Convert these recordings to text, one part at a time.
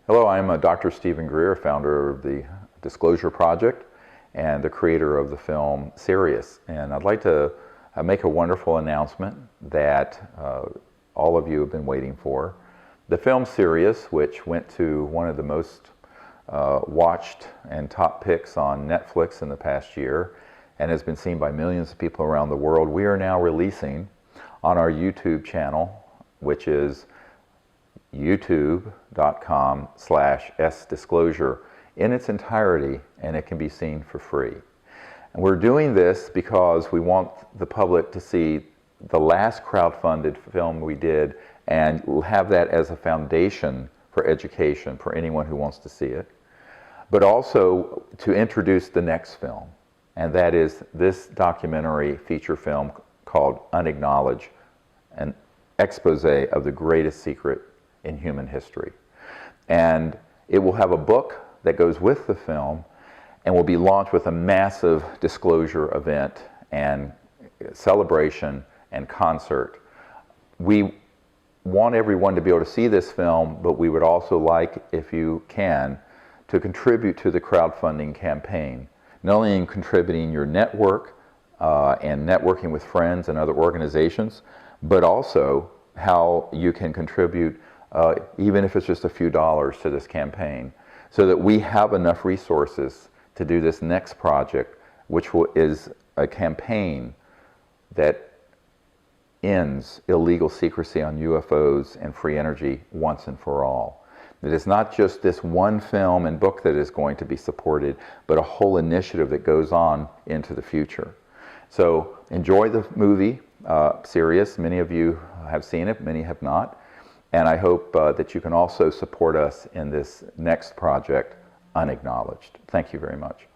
Hello, I'm Dr. Stephen Greer, founder of the Disclosure Project and the creator of the film SIRIUS. And I'd like to make a wonderful announcement that all of you have been waiting for. The film SIRIUS, which went to one of the most watched and top picks on Netflix in the past year and has been seen by millions of people around the world, we are now releasing on our YouTube channel, which is youtube.com/sdisclosure in its entirety, and it can be seen for free. And we're doing this because we want the public to see the last crowdfunded film we did and have that as a foundation for education for anyone who wants to see it, but also to introduce the next film, and that is this documentary feature film called Unacknowledged, an expose of the greatest secret in human history. And it will have a book that goes with the film and will be launched with a massive disclosure event and celebration and concert. We want everyone to be able to see this film, but we would also like, if you can, to contribute to the crowdfunding campaign. Not only in contributing your network and networking with friends and other organizations, but also how you can contribute even if it's just a few dollars to this campaign, so that we have enough resources to do this next project, which is a campaign that ends illegal secrecy on UFOs and free energy once and for all. It is not just this one film and book that is going to be supported, but a whole initiative that goes on into the future. So enjoy the movie, SIRIUS. Many of you have seen it, many have not. And I hope that you can also support us in this next project, Unacknowledged. Thank you very much.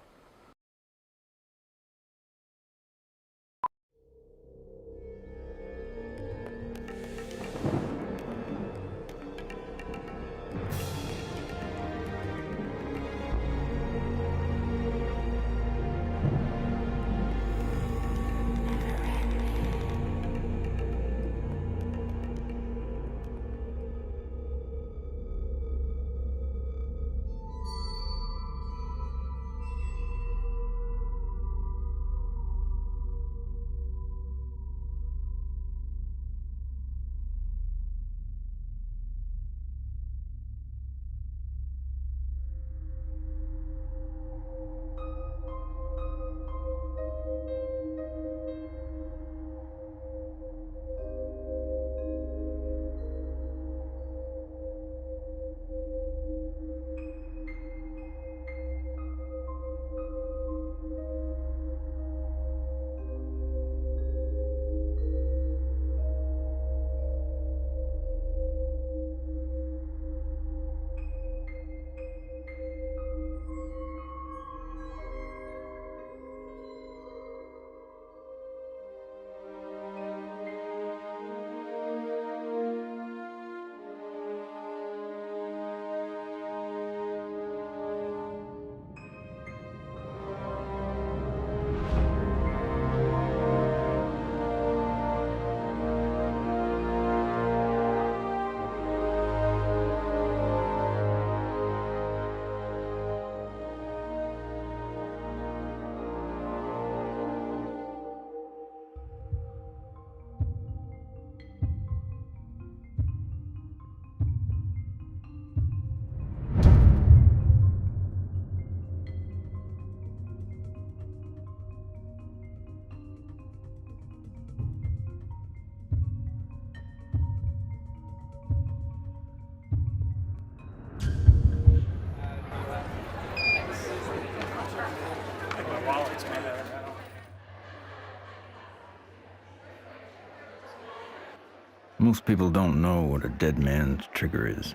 Most people don't know what a dead man's trigger is,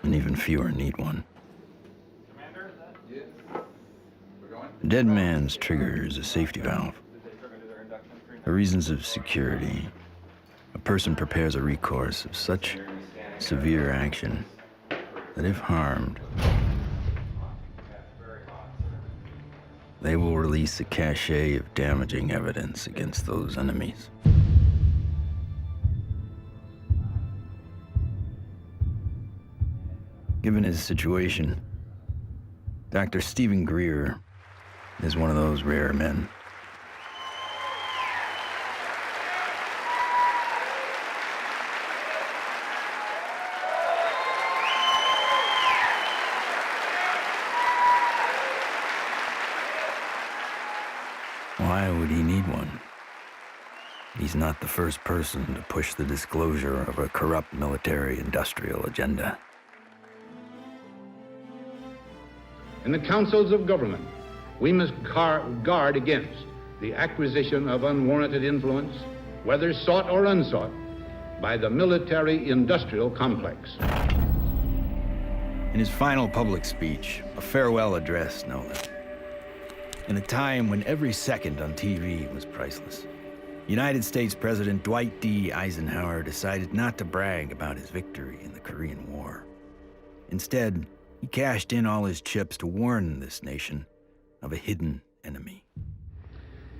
and even fewer need one. A dead man's trigger is a safety valve. For reasons of security, a person prepares a recourse of such severe action that if harmed, they will release a cache of damaging evidence against those enemies. Given his situation, Dr. Stephen Greer is one of those rare men. Why would he need one? He's not the first person to push the disclosure of a corrupt military-industrial agenda. In the councils of government, we must guard against the acquisition of unwarranted influence, whether sought or unsought, by the military-industrial complex. In his final public speech, a farewell address, no less, in a time when every second on TV was priceless, United States President Dwight D. Eisenhower decided not to brag about his victory in the Korean War. Instead, he cashed in all his chips to warn this nation of a hidden enemy.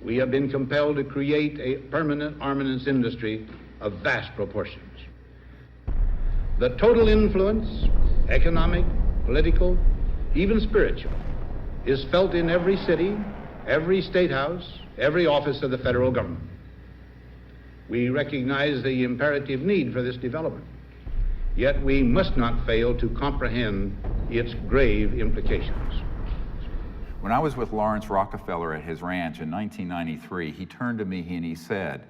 We have been compelled to create a permanent armaments industry of vast proportions. The total influence, economic, political, even spiritual, is felt in every city, every state house, every office of the federal government. We recognize the imperative need for this development, yet we must not fail to comprehend its grave implications. When I was with Lawrence Rockefeller at his ranch in 1993, he turned to me and he said,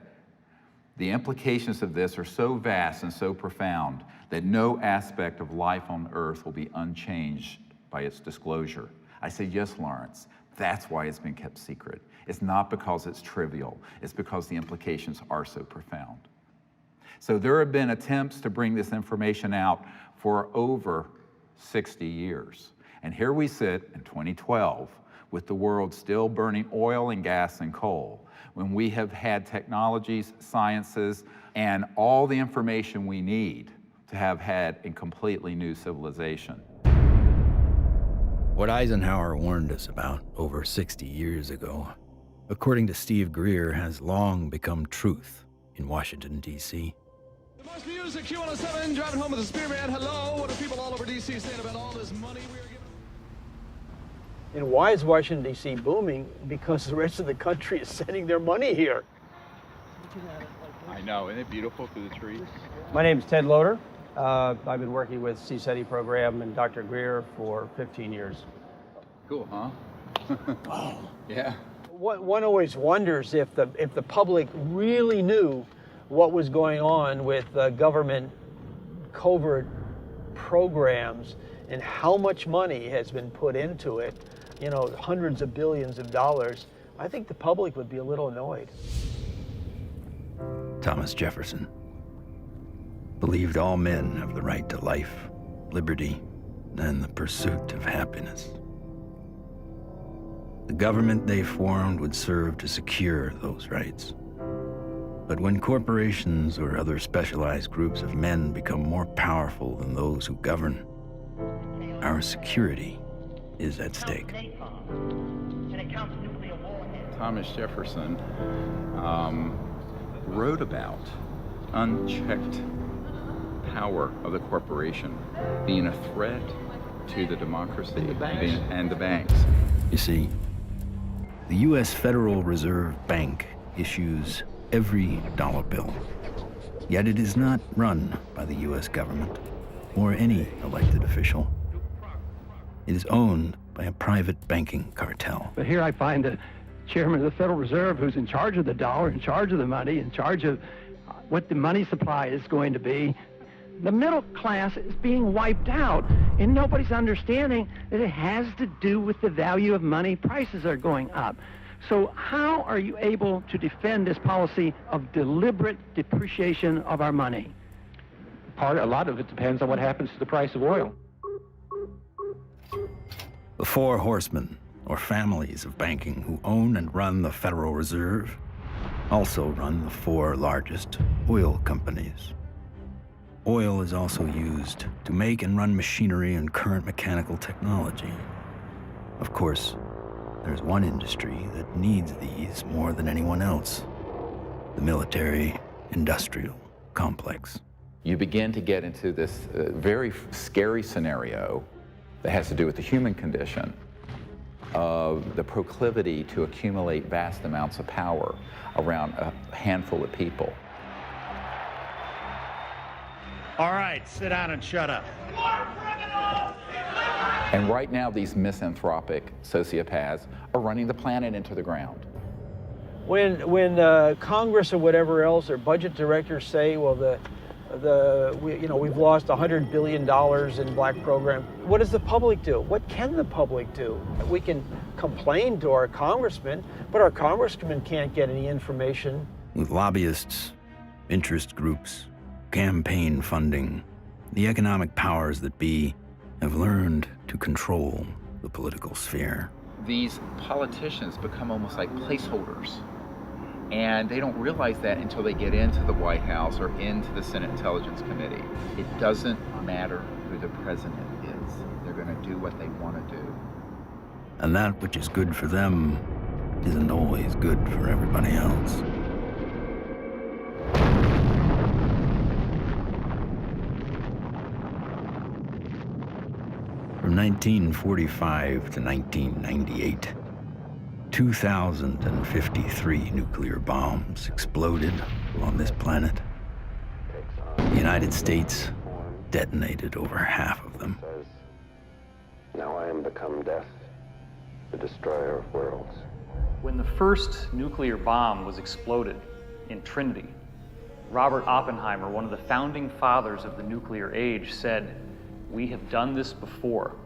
"The implications of this are so vast and so profound that no aspect of life on Earth will be unchanged by its disclosure." I said, "Yes, Lawrence, that's why it's been kept secret. It's not because it's trivial, it's because the implications are so profound." So there have been attempts to bring this information out for over 60 years. And here we sit in 2012 with the world still burning oil and gas and coal, when we have had technologies, sciences, and all the information we need to have had a completely new civilization. What Eisenhower warned us about over 60 years ago, according to Steve Greer, has long become truth in Washington, D.C. The most music, Q107, driving home with the Spearman. Hello, what are people all over D.C. saying about all this money we are giving? And why is Washington, D.C. booming? Because the rest of the country is sending their money here. I know, isn't it beautiful through the trees? My name is Ted Loader. I've been working with CSETI program and Dr. Greer for 15 years. Cool, huh? Oh. Yeah. One always wonders if the public really knew what was going on with government covert programs and how much money has been put into it, you know, hundreds of billions of dollars. I think the public would be a little annoyed. Thomas Jefferson believed all men have the right to life, liberty, and the pursuit of happiness. The government they formed would serve to secure those rights. But when corporations or other specialized groups of men become more powerful than those who govern, our security is at stake. Thomas Jefferson wrote about unchecked power of the corporation being a threat to the democracy and the banks. You see, the U.S. Federal Reserve Bank issues every dollar bill, yet it is not run by the U.S. government or any elected official. It is owned by a private banking cartel. But here I find the chairman of the Federal Reserve who's in charge of the dollar, in charge of the money, in charge of what the money supply is going to be. The middle class is being wiped out, and nobody's understanding that it has to do with the value of money. Prices are going up. So how are you able to defend this policy of deliberate depreciation of our money? A lot of it depends on what happens to the price of oil. The four horsemen, or families of banking, who own and run the Federal Reserve, also run the four largest oil companies. Oil is also used to make and run machinery and current mechanical technology. Of course, there's one industry that needs these more than anyone else: the military-industrial complex. you begin to get into this very scary scenario that has to do with the human condition of the proclivity to accumulate vast amounts of power around a handful of people. All right, sit down and shut up. And right now, these misanthropic sociopaths are running the planet into the ground. When Congress or whatever else or budget directors say, well, we've lost $100 billion in black programs, what does the public do? What can the public do? We can complain to our congressmen, but our congressmen can't get any information. With lobbyists, interest groups, campaign funding, the economic powers that be have learned to control the political sphere. These politicians become almost like placeholders. And they don't realize that until they get into the White House or into the Senate Intelligence Committee. It doesn't matter who the president is. They're going to do what they want to do. And that which is good for them isn't always good for everybody else. From 1945 to 1998, 2,053 nuclear bombs exploded on this planet. The United States detonated over half of them. Now I am become death, the destroyer of worlds. When the first nuclear bomb was exploded in Trinity, Robert Oppenheimer, one of the founding fathers of the nuclear age, said, "We have done this before."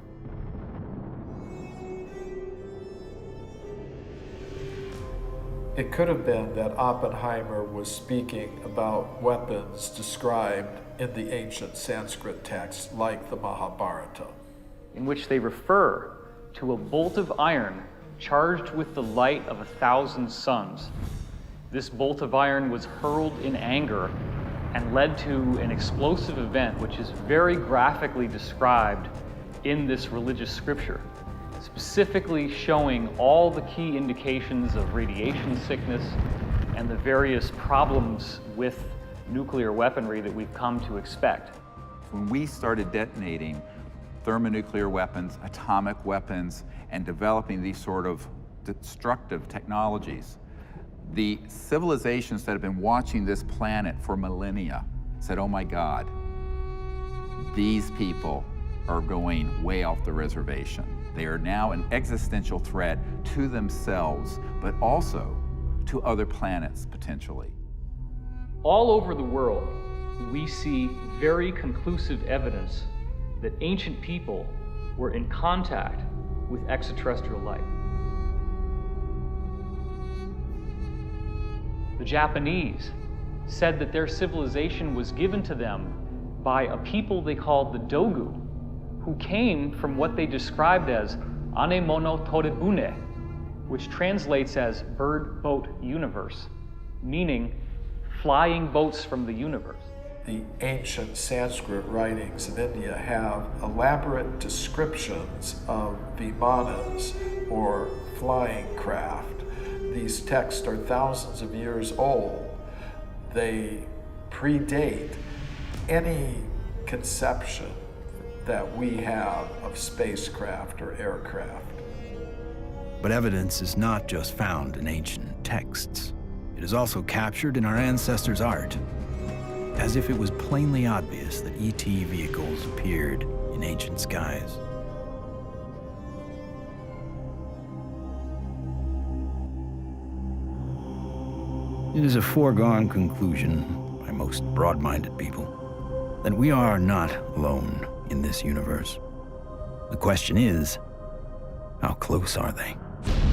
It could have been that Oppenheimer was speaking about weapons described in the ancient Sanskrit texts like the Mahabharata, in which they refer to a bolt of iron charged with the light of 1,000 suns. This bolt of iron was hurled in anger and led to an explosive event which is very graphically described in this religious scripture, specifically showing all the key indications of radiation sickness and the various problems with nuclear weaponry that we've come to expect. When we started detonating thermonuclear weapons, atomic weapons, and developing these sort of destructive technologies, the civilizations that have been watching this planet for millennia said, oh my God, these people are going way off the reservation. They are now an existential threat to themselves, but also to other planets, potentially. All over the world, we see very conclusive evidence that ancient people were in contact with extraterrestrial life. The Japanese said that their civilization was given to them by a people they called the Dogu, who came from what they described as Anemono Torebune, which translates as bird boat universe, meaning flying boats from the universe. The ancient Sanskrit writings of India have elaborate descriptions of vimanas, or flying craft. These texts are thousands of years old. They predate any conception that we have of spacecraft or aircraft. But evidence is not just found in ancient texts. It is also captured in our ancestors' art, as if it was plainly obvious that ET vehicles appeared in ancient skies. It is a foregone conclusion by most broad-minded people that we are not alone in this universe. The question is, how close are they?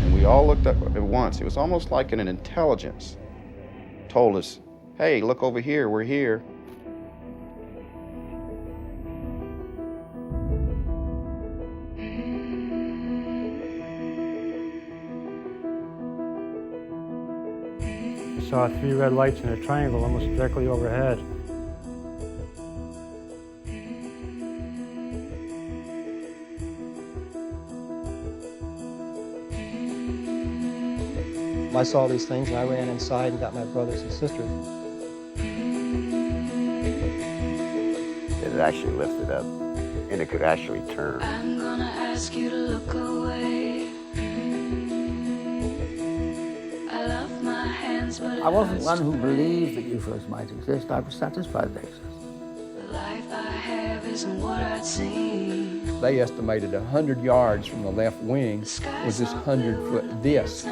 And we all looked up at once. It was almost like an intelligence told us, hey, look over here, we're here. I saw 3 red lights in a triangle almost directly overhead. I saw these things and I ran inside and got my brothers and sisters. it actually lifted up, and it could actually turn. I'm gonna ask you to look away. I love my hands, but I wasn't one who believed that UFOs might exist. I was satisfied they exist. the life I have isn't what I'd seen. They estimated 100 yards from the left wing was this 100-foot disc.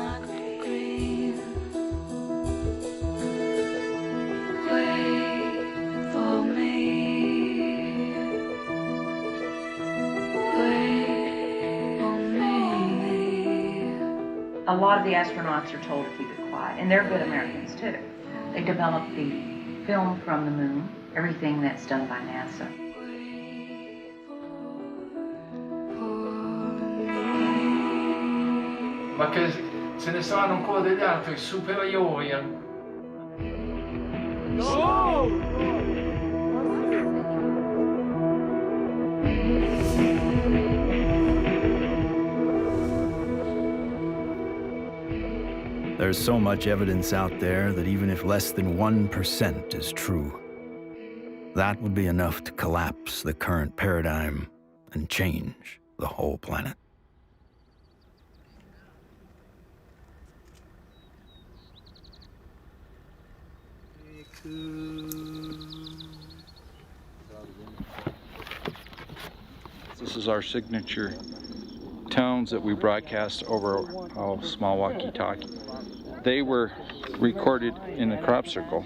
A lot of the astronauts are told to keep it quiet, and they're good Americans too. They develop the film from the moon, everything that's done by NASA. Ma che se ne saranno ancora degli altri superiori. There's so much evidence out there that even if less than 1% is true, that would be enough to collapse the current paradigm and change the whole planet. This is our signature tones that we broadcast over a small walkie-talkie. They were recorded in a crop circle.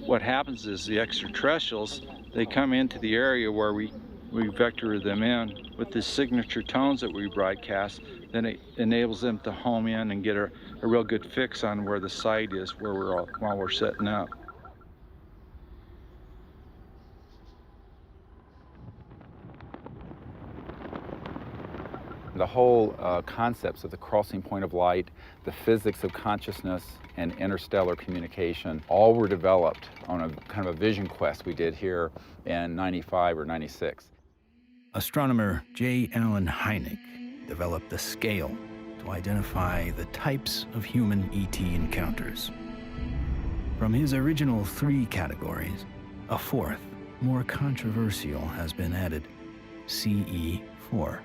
What happens is the extraterrestrials, they come into the area where we vector them in with the signature tones that we broadcast. Then it enables them to home in and get a real good fix on where the site is while we're setting up. The whole concepts of the crossing point of light, the physics of consciousness, and interstellar communication all were developed on a kind of a vision quest we did here in 95 or 96. Astronomer J. Allen Hynek developed a scale to identify the types of human ET encounters. From his original 3 categories, a 4th, more controversial, has been added, CE4.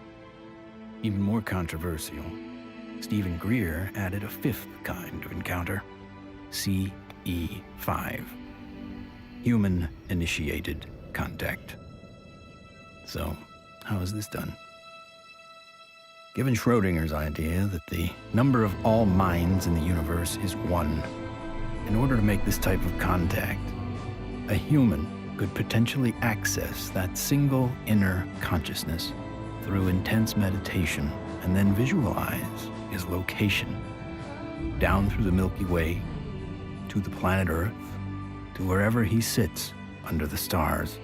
Even more controversial, Stephen Greer added a 5th kind of encounter, CE5. Human-initiated contact. So, how is this done? Given Schrodinger's idea that the number of all minds in the universe is 1, in order to make this type of contact, a human could potentially access that single inner consciousness through intense meditation and then visualize his location down through the Milky Way to the planet Earth to wherever he sits under the stars.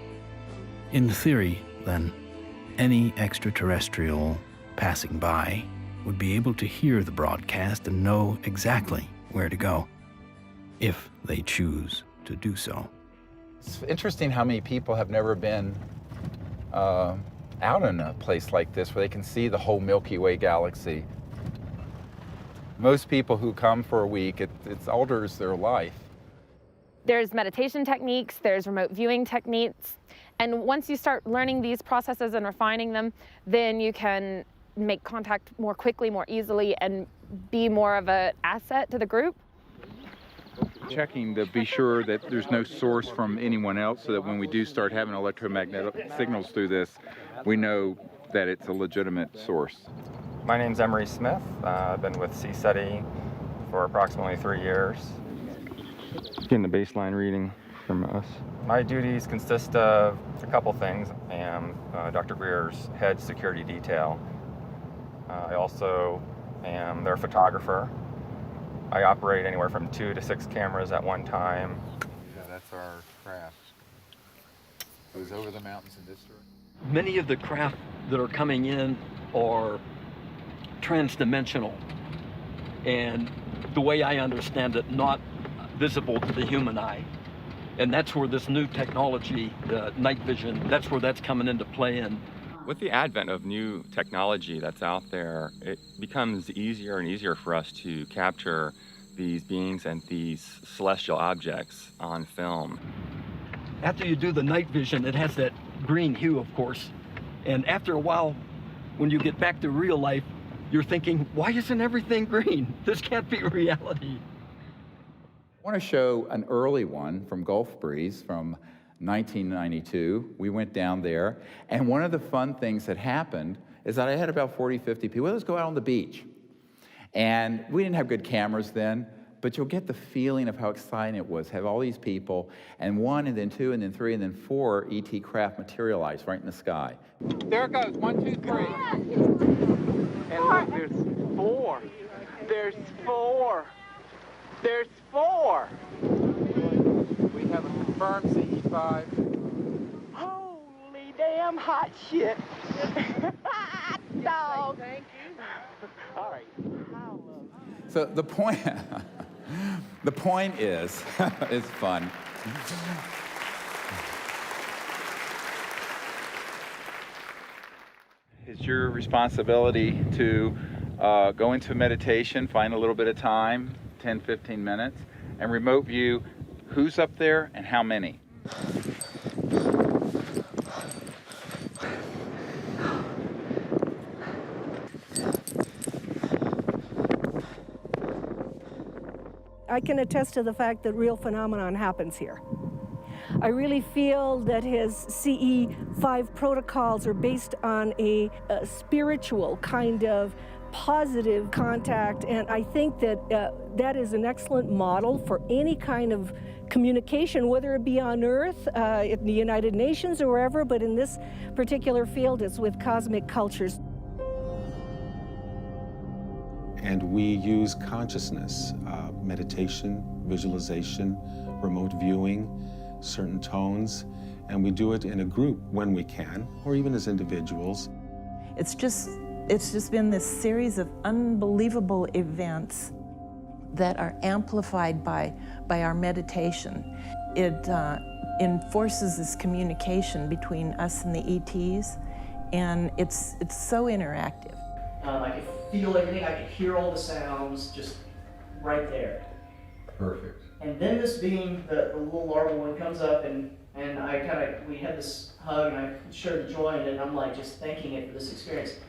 In theory, then, any extraterrestrial passing by would be able to hear the broadcast and know exactly where to go, if they choose to do so. It's interesting how many people have never been out in a place like this where they can see the whole Milky Way galaxy. Most people who come for a week, it alters their life. There's meditation techniques, there's remote viewing techniques, and once you start learning these processes and refining them, then you can make contact more quickly, more easily, and be more of an asset to the group. Checking to be sure that there's no source from anyone else, so that when we do start having electromagnetic signals through this, we know that it's a legitimate source. My name's Emery Smith. I've been with CSETI for approximately 3 years. Getting the baseline reading from us. My duties consist of a couple things. I am Dr. Greer's head security detail. I also am their photographer. I operate anywhere from 2 to 6 cameras at one time. Yeah, that's our craft. Goes over the mountains in this direction. Many of the craft that are coming in are transdimensional, and the way I understand it, not visible to the human eye. And that's where this new technology, night vision, that's where that's coming into play in. With the advent of new technology that's out there, it becomes easier and easier for us to capture these beings and these celestial objects on film. after you do the night vision, it has that green hue, of course. And after a while, when you get back to real life, you're thinking, why isn't everything green? This can't be reality. I want to show an early one from Gulf Breeze from 1992. We went down there, and one of the fun things that happened is that I had about 40, 50 people. Let's go out on the beach. And we didn't have good cameras then, but you'll get the feeling of how exciting it was, have all these people, and 1, and then 2, and then 3, and then 4 ET craft materialize right in the sky. There it goes, 1, 2, 3. And look, there's 4. There's 4. There's 4. We have a confirmed CE5. Holy damn hot shit. Dog. Thank you. All right. So the point, the point is, it's fun. It's your responsibility to go into meditation, find a little bit of time, 10, 15 minutes, and remote view who's up there and how many. I can attest to the fact that real phenomenon happens here. I really feel that his CE5 protocols are based on a spiritual kind of positive contact, and I think that that is an excellent model for any kind of communication, whether it be on Earth, in the United Nations or wherever, but in this particular field it's with cosmic cultures. And we use consciousness, meditation, visualization, remote viewing, certain tones, and we do it in a group when we can, or even as individuals. It's just been this series of unbelievable events that are amplified by our meditation. It enforces this communication between us and the ETs, and it's so interactive. I could feel everything, I could hear all the sounds just right there. Perfect. And then this being the little larval one comes up, and we had this hug, and I shared the joy in it, and I'm like just thanking it for this experience.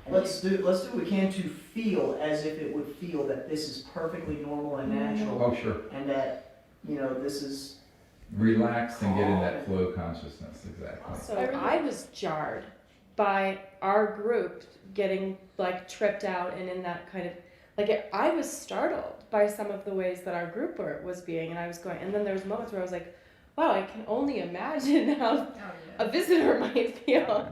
And let's do what we can to feel as if it would feel that this is perfectly normal and natural. Oh, sure. And that, this is... Relax and get in that flow consciousness, exactly. So I was jarred by our group getting tripped out and in that kind of, I was startled by some of the ways that our group was being, and I was going, and then there was moments where I was like, wow, I can only imagine how a visitor might feel.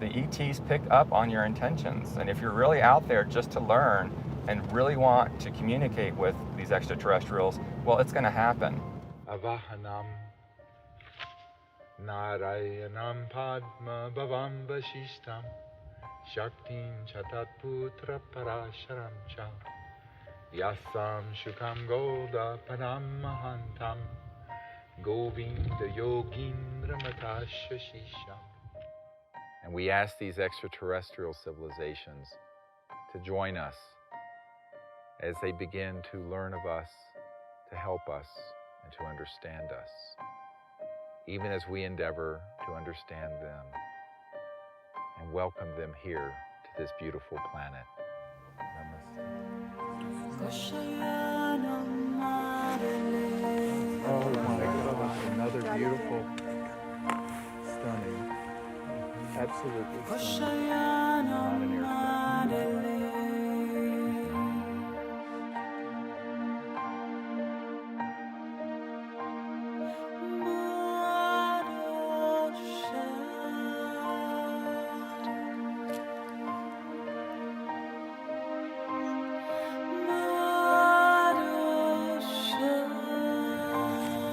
The ETs pick up on your intentions, and if you're really out there just to learn and really want to communicate with these extraterrestrials, well, it's going to happen. Avahanam Narayanam Padma Bhavam Vashishtam Shaktim Chatat Putra Parasharam Cha Yasam Shukam Goda Panam Mahantam Govinda Yogindra Matashashisham. And we ask these extraterrestrial civilizations to join us as they begin to learn of us, to help us, and to understand us, even as we endeavor to understand them and welcome them here to this beautiful planet. Oh my gosh, another beautiful, stunning, absolutely stunning. Not an aircraft.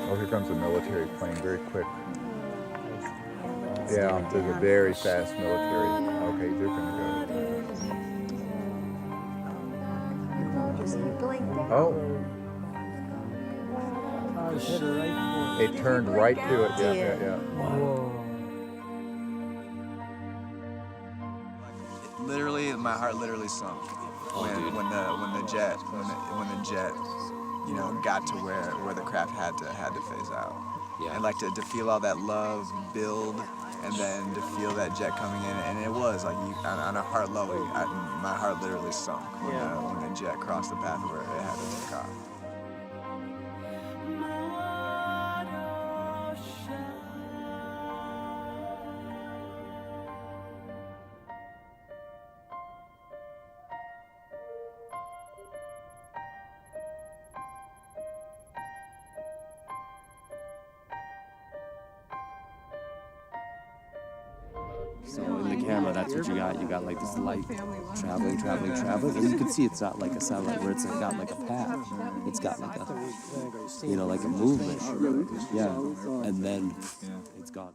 Oh, here comes a military plane, very quick. Yeah, there's a very fast military. Okay, they're gonna go. Oh. It turned right to it, yeah. Whoa. Literally, my heart literally sunk when the jet got to where the craft had to phase out. and like to feel all that love build, and then to feel that jet coming in, and it was like on a heart level, my heart literally sunk when the jet crossed the path where it had to take off. So in the camera, that's what you got. You got like this light traveling, and you can see it's not like a satellite where it's got like a path. It's got like a, you know, like a movement. Yeah, and then it's gone.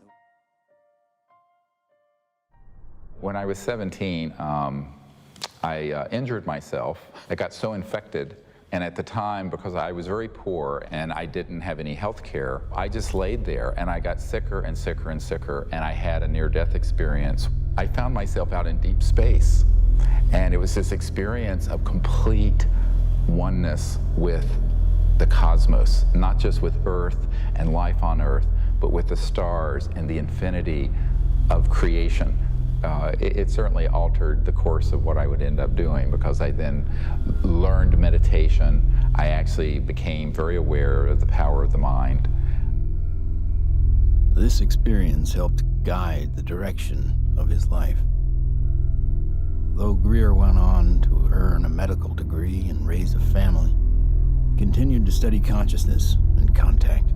When I was 17, I injured myself. I got so infected. And at the time, because I was very poor and I didn't have any health care, I just laid there and I got sicker and sicker and sicker, and I had a near-death experience. I found myself out in deep space, and it was this experience of complete oneness with the cosmos, not just with Earth and life on Earth, but with the stars and the infinity of creation. It certainly altered the course of what I would end up doing, because I then learned meditation. I actually became very aware of the power of the mind. This experience helped guide the direction of his life. Though Greer went on to earn a medical degree and raise a family, he continued to study consciousness and contact.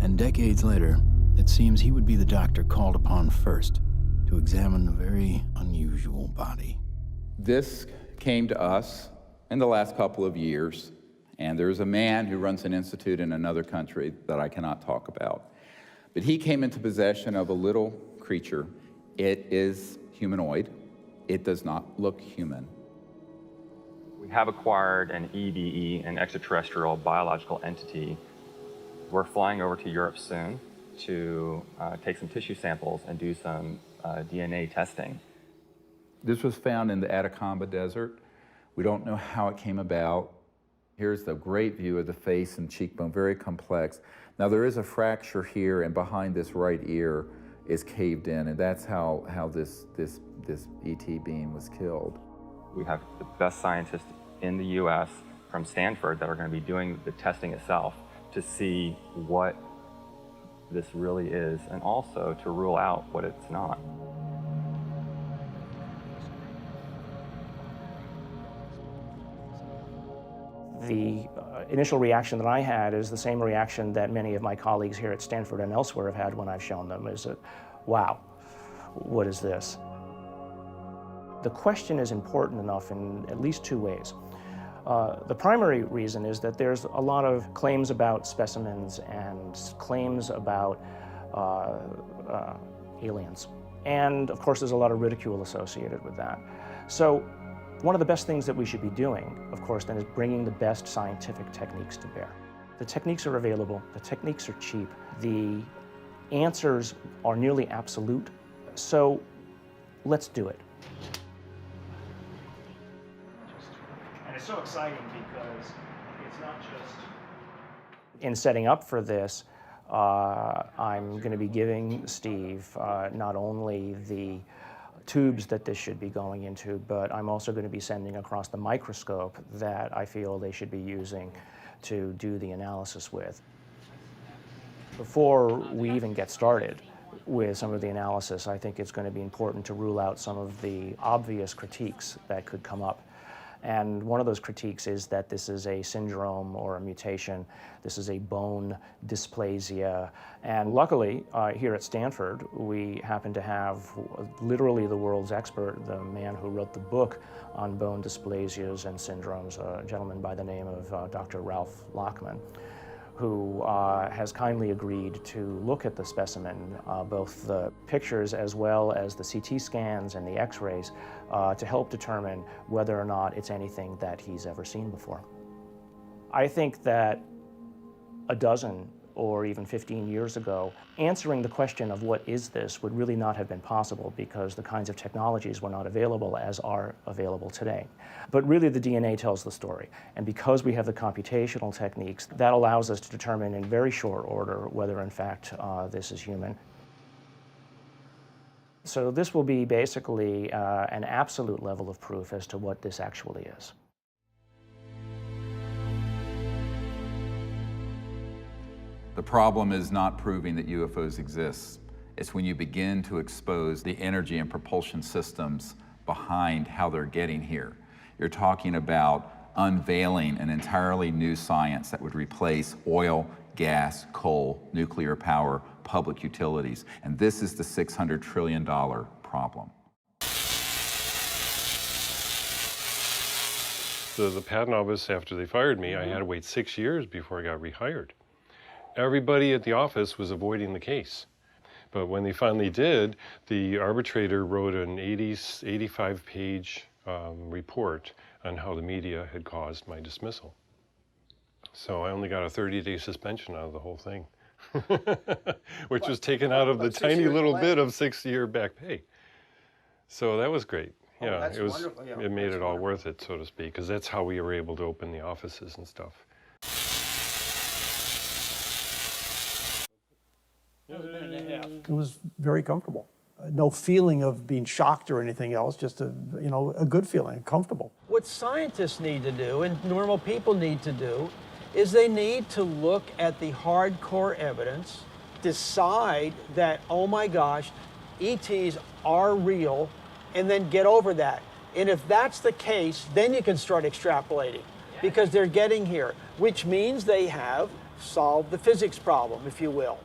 And decades later, it seems he would be the doctor called upon first to examine a very unusual body. This came to us in the last couple of years, and there's a man who runs an institute in another country that I cannot talk about. But he came into possession of a little creature. It is humanoid. It does not look human. We have acquired an EBE, an extraterrestrial biological entity. We're flying over to Europe soon to take some tissue samples and do some DNA testing. This was found in the Atacama Desert. We don't know how it came about. Here's the great view of the face and cheekbone, very complex. Now there is a fracture here, and behind this right ear is caved in, and that's how this ET being was killed. We have the best scientists in the US from Stanford that are going to be doing the testing itself to see what this really is, and also to rule out what it's not. The initial reaction that I had is the same reaction that many of my colleagues here at Stanford and elsewhere have had when I've shown them, is that, wow, what is this? The question is important enough in at least two ways. The primary reason is that there's a lot of claims about specimens and claims about aliens. And of course, there's a lot of ridicule associated with that. So one of the best things that we should be doing, of course, then is bringing the best scientific techniques to bear. The techniques are available, the techniques are cheap, the answers are nearly absolute, so let's do it. And it's so exciting because it's not just... In setting up for this, I'm going to be giving Steve not only the tubes that this should be going into, but I'm also going to be sending across the microscope that I feel they should be using to do the analysis with. Before we even get started with some of the analysis, I think it's going to be important to rule out some of the obvious critiques that could come up. And one of those critiques is that this is a syndrome or a mutation. This is a bone dysplasia. And luckily, here at Stanford, we happen to have literally the world's expert, the man who wrote the book on bone dysplasias and syndromes, a gentleman by the name of Dr. Ralph Lachman, who has kindly agreed to look at the specimen, both the pictures as well as the CT scans and the x-rays, to help determine whether or not it's anything that he's ever seen before. I think that a dozen or even 15 years ago, answering the question of what is this would really not have been possible because the kinds of technologies were not available as are available today. But really the DNA tells the story. And because we have the computational techniques, that allows us to determine in very short order whether in fact this is human. So this will be basically an absolute level of proof as to what this actually is. The problem is not proving that UFOs exist. It's when you begin to expose the energy and propulsion systems behind how they're getting here. You're talking about unveiling an entirely new science that would replace oil, gas, coal, nuclear power, public utilities. And this is the $600 trillion problem. The patent office, after they fired me, I had to wait 6 years before I got rehired. Everybody at the office was avoiding the case. But when they finally did, the arbitrator wrote an 85-page report on how the media had caused my dismissal. So I only got a 30-day suspension out of the whole thing, which was taken out of the tiny little bit of 6-year back pay. So that was great. Yeah, it was. Wonderful. Yeah, it made it all worth it, so to speak, because that's how we were able to open the offices and stuff. It was very comfortable. No feeling of being shocked or anything else, just a good feeling, comfortable. What scientists need to do and normal people need to do is they need to look at the hardcore evidence, decide that, oh my gosh, ETs are real, and then get over that. And if that's the case, then you can start extrapolating because they're getting here, which means they have solved the physics problem, if you will.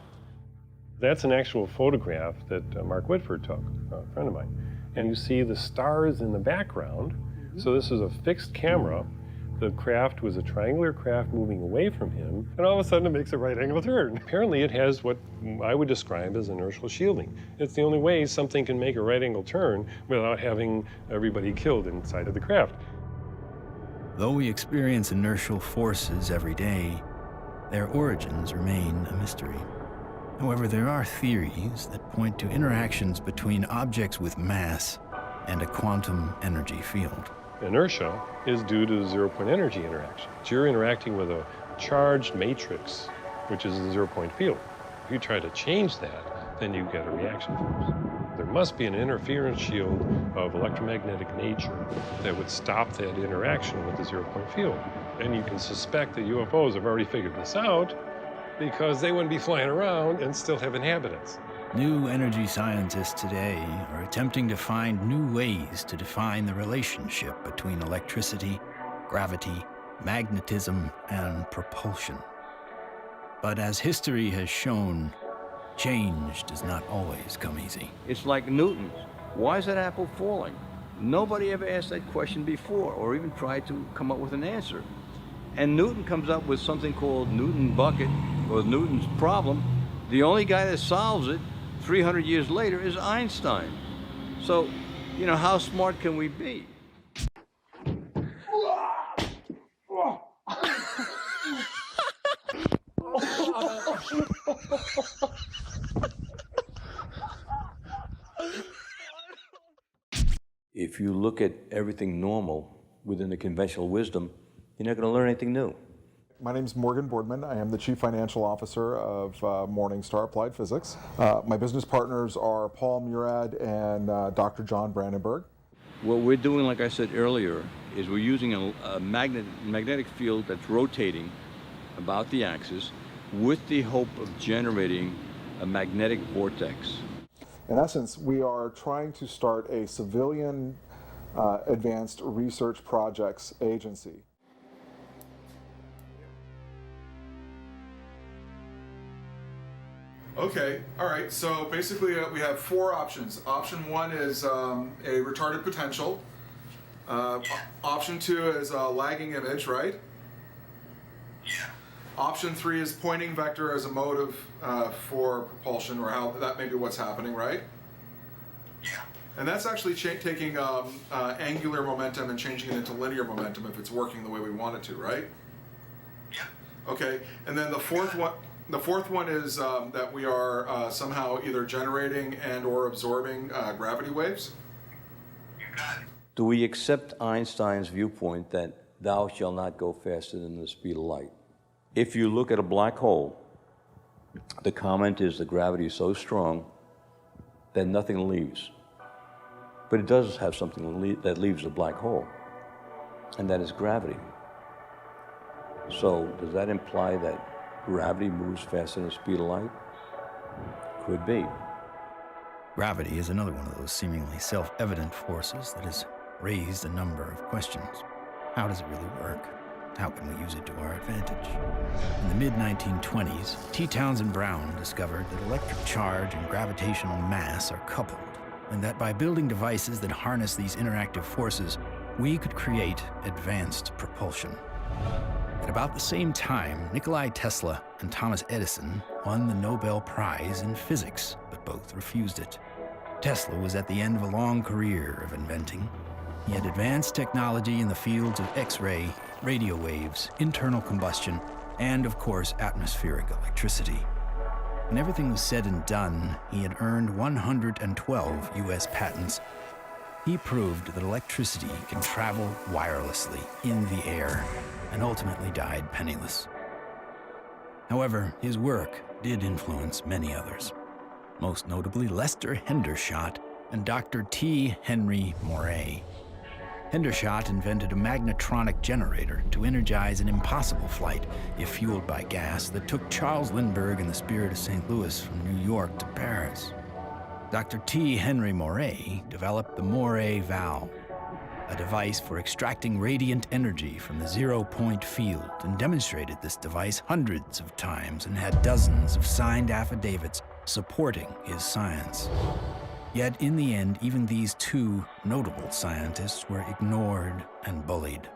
That's an actual photograph that Mark Whitford took, a friend of mine. And you see the stars in the background. So this is a fixed camera. The craft was a triangular craft moving away from him, and all of a sudden it makes a right angle turn. Apparently it has what I would describe as inertial shielding. It's the only way something can make a right angle turn without having everybody killed inside of the craft. Though we experience inertial forces every day, their origins remain a mystery. However, there are theories that point to interactions between objects with mass and a quantum energy field. Inertia is due to zero-point energy interaction. So you're interacting with a charged matrix, which is a zero-point field. If you try to change that, then you get a reaction force. There must be an interference shield of electromagnetic nature that would stop that interaction with the zero-point field. And you can suspect that UFOs have already figured this out because they wouldn't be flying around and still have inhabitants. New energy scientists today are attempting to find new ways to define the relationship between electricity, gravity, magnetism, and propulsion. But as history has shown, change does not always come easy. It's like Newton. Why is that apple falling? Nobody ever asked that question before or even tried to come up with an answer. And Newton comes up with something called Newton bucket, or Newton's problem. The only guy that solves it 300 years later is Einstein. So, how smart can we be? If you look at everything normal within the conventional wisdom, you're not going to learn anything new. My name is Morgan Boardman. I am the Chief Financial Officer of Morningstar Applied Physics. My business partners are Paul Murad and Dr. John Brandenburg. What we're doing, like I said earlier, is we're using a magnetic field that's rotating about the axis with the hope of generating a magnetic vortex. In essence, we are trying to start a civilian advanced research projects agency. Okay, all right, so basically we have 4 options. Option 1 is a retarded potential. Option 2 is a lagging image, right? Yeah. Option 3 is pointing vector as a motive for propulsion, or how that may be what's happening, right? Yeah. And that's actually taking angular momentum and changing it into linear momentum if it's working the way we want it to, right? Yeah. Okay, and then the fourth one. The fourth one is that we are somehow either generating and or absorbing gravity waves. Do we accept Einstein's viewpoint that thou shalt not go faster than the speed of light? If you look at a black hole, the comment is the gravity is so strong that nothing leaves. But it does have something that leaves the black hole, and that is gravity. So does that imply that gravity moves faster than the speed of light? Could be. Gravity is another one of those seemingly self-evident forces that has raised a number of questions. How does it really work? How can we use it to our advantage? In the mid-1920s, T. Townsend Brown discovered that electric charge and gravitational mass are coupled, and that by building devices that harness these interactive forces, we could create advanced propulsion. At about the same time, Nikola Tesla and Thomas Edison won the Nobel Prize in physics, but both refused it. Tesla was at the end of a long career of inventing. He had advanced technology in the fields of X-ray, radio waves, internal combustion, and, of course, atmospheric electricity. When everything was said and done, he had earned 112 U.S. patents. He proved that electricity can travel wirelessly in the air, and ultimately died penniless. However, his work did influence many others, most notably Lester Hendershot and Dr. T. Henry Moray. Hendershot invented a magnetronic generator to energize an impossible flight, if fueled by gas, that took Charles Lindbergh and the Spirit of St. Louis from New York to Paris. Dr. T. Henry Moray developed the Moray valve, a device for extracting radiant energy from the zero-point field, and demonstrated this device hundreds of times and had dozens of signed affidavits supporting his science. Yet in the end, even these two notable scientists were ignored and bullied.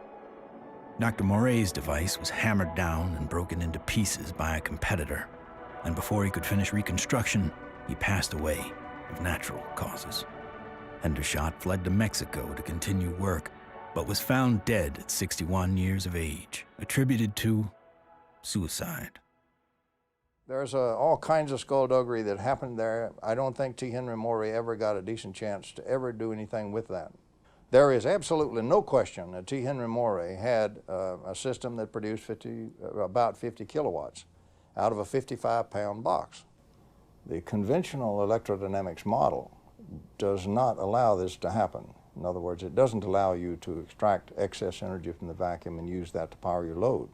Dr. Moray's device was hammered down and broken into pieces by a competitor, and before he could finish reconstruction, he passed away of natural causes. Hendershot fled to Mexico to continue work, but was found dead at 61 years of age, attributed to suicide. There's all kinds of skullduggery that happened there. I don't think T. Henry Moray ever got a decent chance to ever do anything with that. There is absolutely no question that T. Henry Moray had a system that produced about 50 kilowatts out of a 55-pound box. The conventional electrodynamics model does not allow this to happen. In other words, it doesn't allow you to extract excess energy from the vacuum and use that to power your load.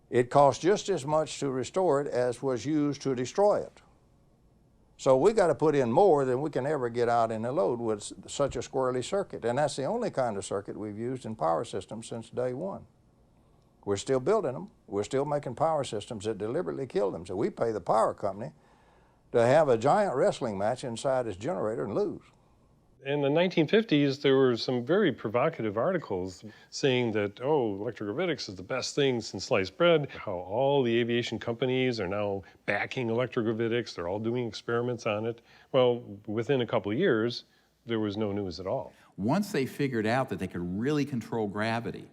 It costs just as much to restore it as was used to destroy it. So we got to put in more than we can ever get out in a load with such a squirrely circuit. And that's the only kind of circuit we've used in power systems since day one. We're still building them. We're still making power systems that deliberately kill them. So we pay the power company to have a giant wrestling match inside his generator and lose. In the 1950s, there were some very provocative articles saying that, oh, electrogravitics is the best thing since sliced bread, how all the aviation companies are now backing electrogravitics, they're all doing experiments on it. Well, within a couple of years, there was no news at all. Once they figured out that they could really control gravity,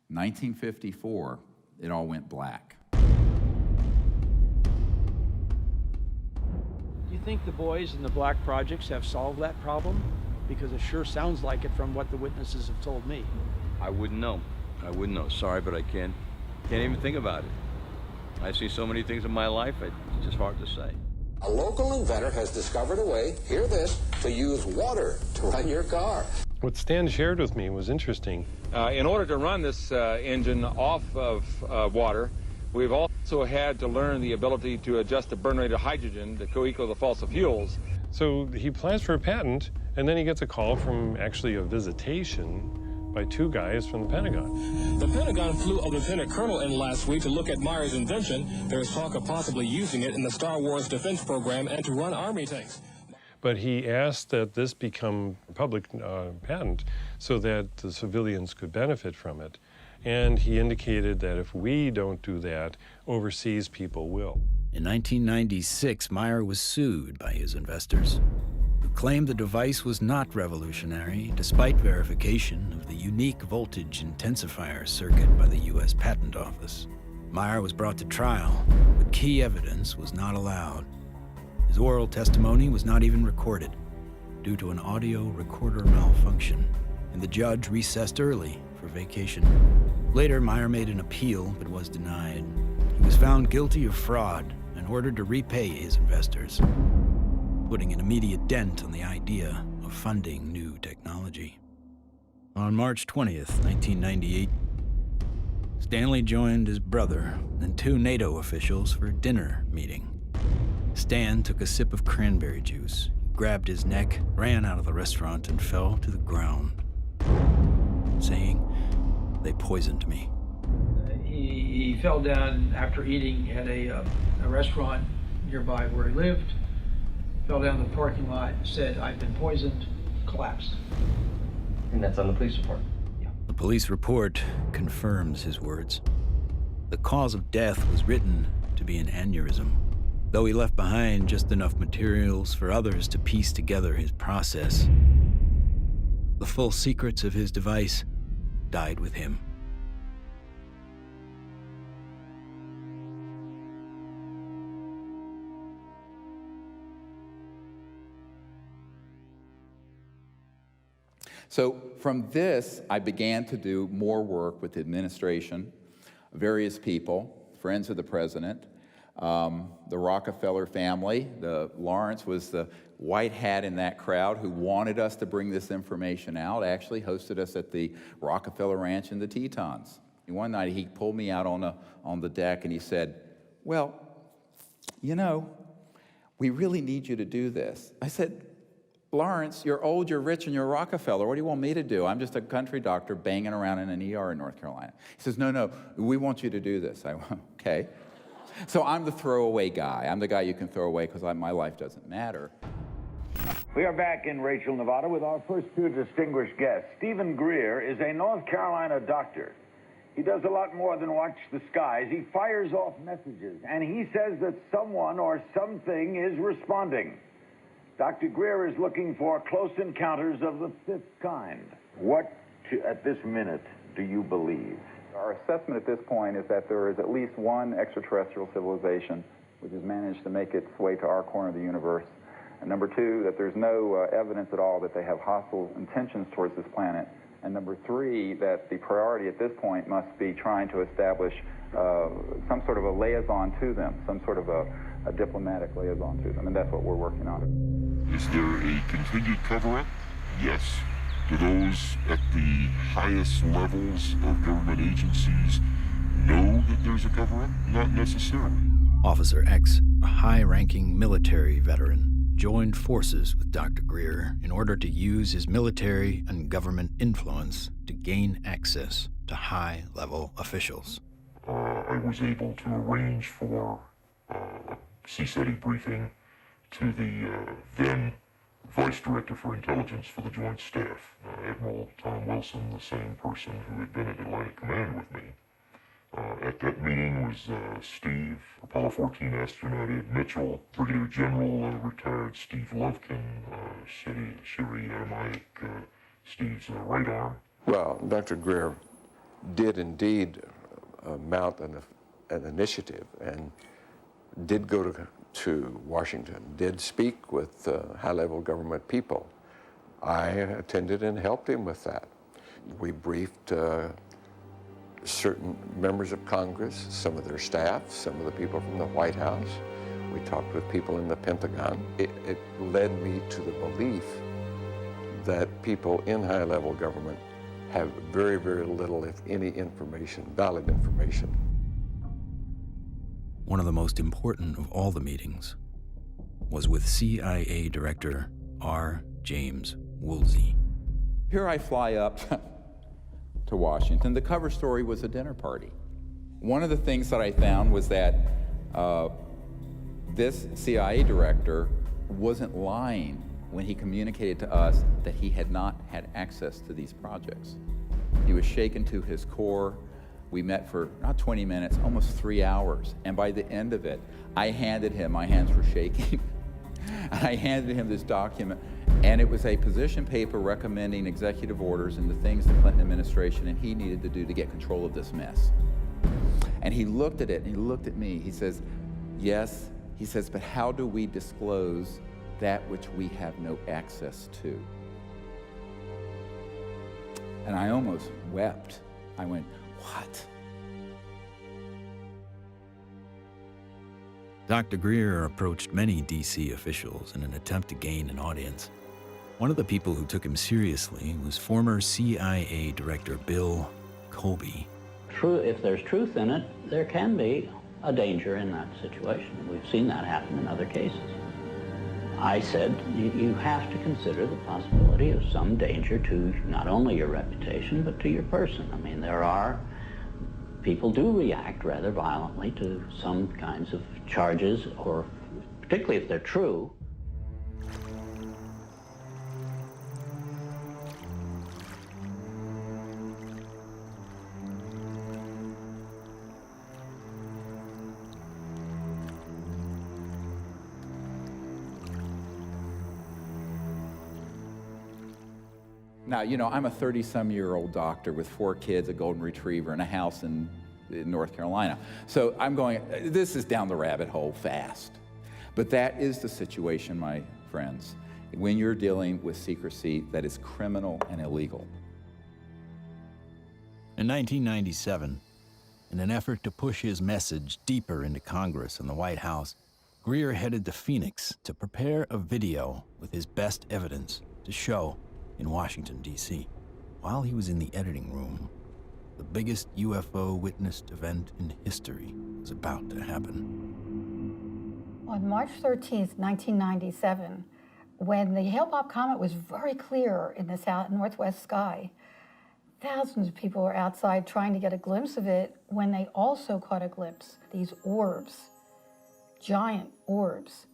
1954, it all went black. Do you think the boys in the black projects have solved that problem? Because it sure sounds like it from what the witnesses have told me. I wouldn't know. I wouldn't know. Sorry, but I can't even think about it. I've seen so many things in my life, it's just hard to say. A local inventor has discovered a way, hear this, to use water to run your car. What Stan shared with me was interesting. In order to run this engine off of water, we've also had to learn the ability to adjust the burn rate of hydrogen to co-equal the fossil fuels. So he applies for a patent, and then he gets a call from actually a visitation by two guys from the Pentagon. The Pentagon flew a lieutenant colonel in last week to look at Meyer's invention. There's talk of possibly using it in the Star Wars defense program and to run Army tanks. But he asked that this become a public patent so that the civilians could benefit from it. And he indicated that if we don't do that, overseas people will. In 1996, Meyer was sued by his investors, who claimed the device was not revolutionary, despite verification of the unique voltage intensifier circuit by the U.S. Patent Office. Meyer was brought to trial, but key evidence was not allowed. His oral testimony was not even recorded due to an audio recorder malfunction, and the judge recessed early for vacation. Later, Meyer made an appeal but was denied. He was found guilty of fraud and ordered to repay his investors, putting an immediate dent on the idea of funding new technology. On March 20th, 1998, Stanley joined his brother and 2 NATO officials for a dinner meeting. Stan took a sip of cranberry juice, grabbed his neck, ran out of the restaurant, and fell to the ground, saying, "They poisoned me." He fell down after eating at a restaurant nearby where he lived, fell down the parking lot, said, "I've been poisoned," collapsed. And that's on the police report? The police report confirms his words. The cause of death was written to be an aneurysm, though he left behind just enough materials for others to piece together his process. The full secrets of his device died with him. So from this, I began to do more work with the administration, various people, friends of the president, the Rockefeller family. Lawrence was the white hat in that crowd who wanted us to bring this information out, actually hosted us at the Rockefeller Ranch in the Tetons. And one night he pulled me out on the deck and he said, "Well, you know, we really need you to do this." I said, "Lawrence, you're old, you're rich, and you're Rockefeller. What do you want me to do? I'm just a country doctor banging around in an ER in North Carolina." He says, "No, we want you to do this." I went, "Okay." So I'm the throwaway guy. I'm the guy you can throw away because my life doesn't matter. We are back in Rachel, Nevada with our first 2 distinguished guests. Stephen Greer is a North Carolina doctor. He does a lot more than watch the skies. He fires off messages, and he says that someone or something is responding. Dr. Greer is looking for close encounters of the 5th kind. What, at this minute, do you believe? Our assessment at this point is that there is at least one extraterrestrial civilization which has managed to make its way to our corner of the universe. And number 2, that there's no evidence at all that they have hostile intentions towards this planet. And number 3, that the priority at this point must be trying to establish some sort of a liaison to them, some sort of a diplomatic liaison to them, and that's what we're working on. Is there a continued cover-up? Yes. Do those at the highest levels of government agencies know that there's a cover-up? Not necessarily. Officer X, a high-ranking military veteran, joined forces with Dr. Greer in order to use his military and government influence to gain access to high-level officials. I was able to arrange for a CSETI briefing to the then Vice Director for Intelligence for the Joint Staff, Admiral Tom Wilson, the same person who had been at Atlantic Command with me. At that meeting was Steve, Apollo 14 astronaut Ed Mitchell, Brigadier General retired Steve Lovkin, Siri Automatic, Steve's right arm. Well, Dr. Greer did indeed mount an initiative and did go to Washington, did speak with high-level government people. I attended and helped him with that. We briefed certain members of Congress, some of their staff, some of the people from the White House. We talked with people in the Pentagon. It led me to the belief that people in high-level government have very, very little, if any, information, valid information. One of the most important of all the meetings was with CIA Director R. James Woolsey. Here I fly up to Washington. The cover story was a dinner party. One of the things that I found was that this CIA director wasn't lying when he communicated to us that he had not had access to these projects. He was shaken to his core. We met for not 20 minutes, almost 3 hours. And by the end of it, I handed him, my hands were shaking, I handed him this document, and it was a position paper recommending executive orders and the things the Clinton administration and he needed to do to get control of this mess. And he looked at it, and he looked at me. He says, yes, he says, but how do we disclose that which we have no access to? And I almost wept. I went, what? Dr. Greer approached many D.C. officials in an attempt to gain an audience. One of the people who took him seriously was former CIA Director Bill Colby. If there's truth in it, there can be a danger in that situation. We've seen that happen in other cases. I said, you have to consider the possibility of some danger to not only your reputation, but to your person. I mean, people do react rather violently to some kinds of charges, or particularly if they're true. Now, you know, I'm a 30-some-year-old doctor with 4 kids, a golden retriever, and a house in North Carolina. So I'm going, this is down the rabbit hole fast. But that is the situation, my friends, when you're dealing with secrecy that is criminal and illegal. In 1997, in an effort to push his message deeper into Congress and the White House, Greer headed to Phoenix to prepare a video with his best evidence to show in Washington, D.C. While he was in the editing room, the biggest UFO witnessed event in history was about to happen. On March 13th, 1997, when the Hale-Bopp comet was very clear in the northwest sky, thousands of people were outside trying to get a glimpse of it when they also caught a glimpse. These orbs, giant orbs,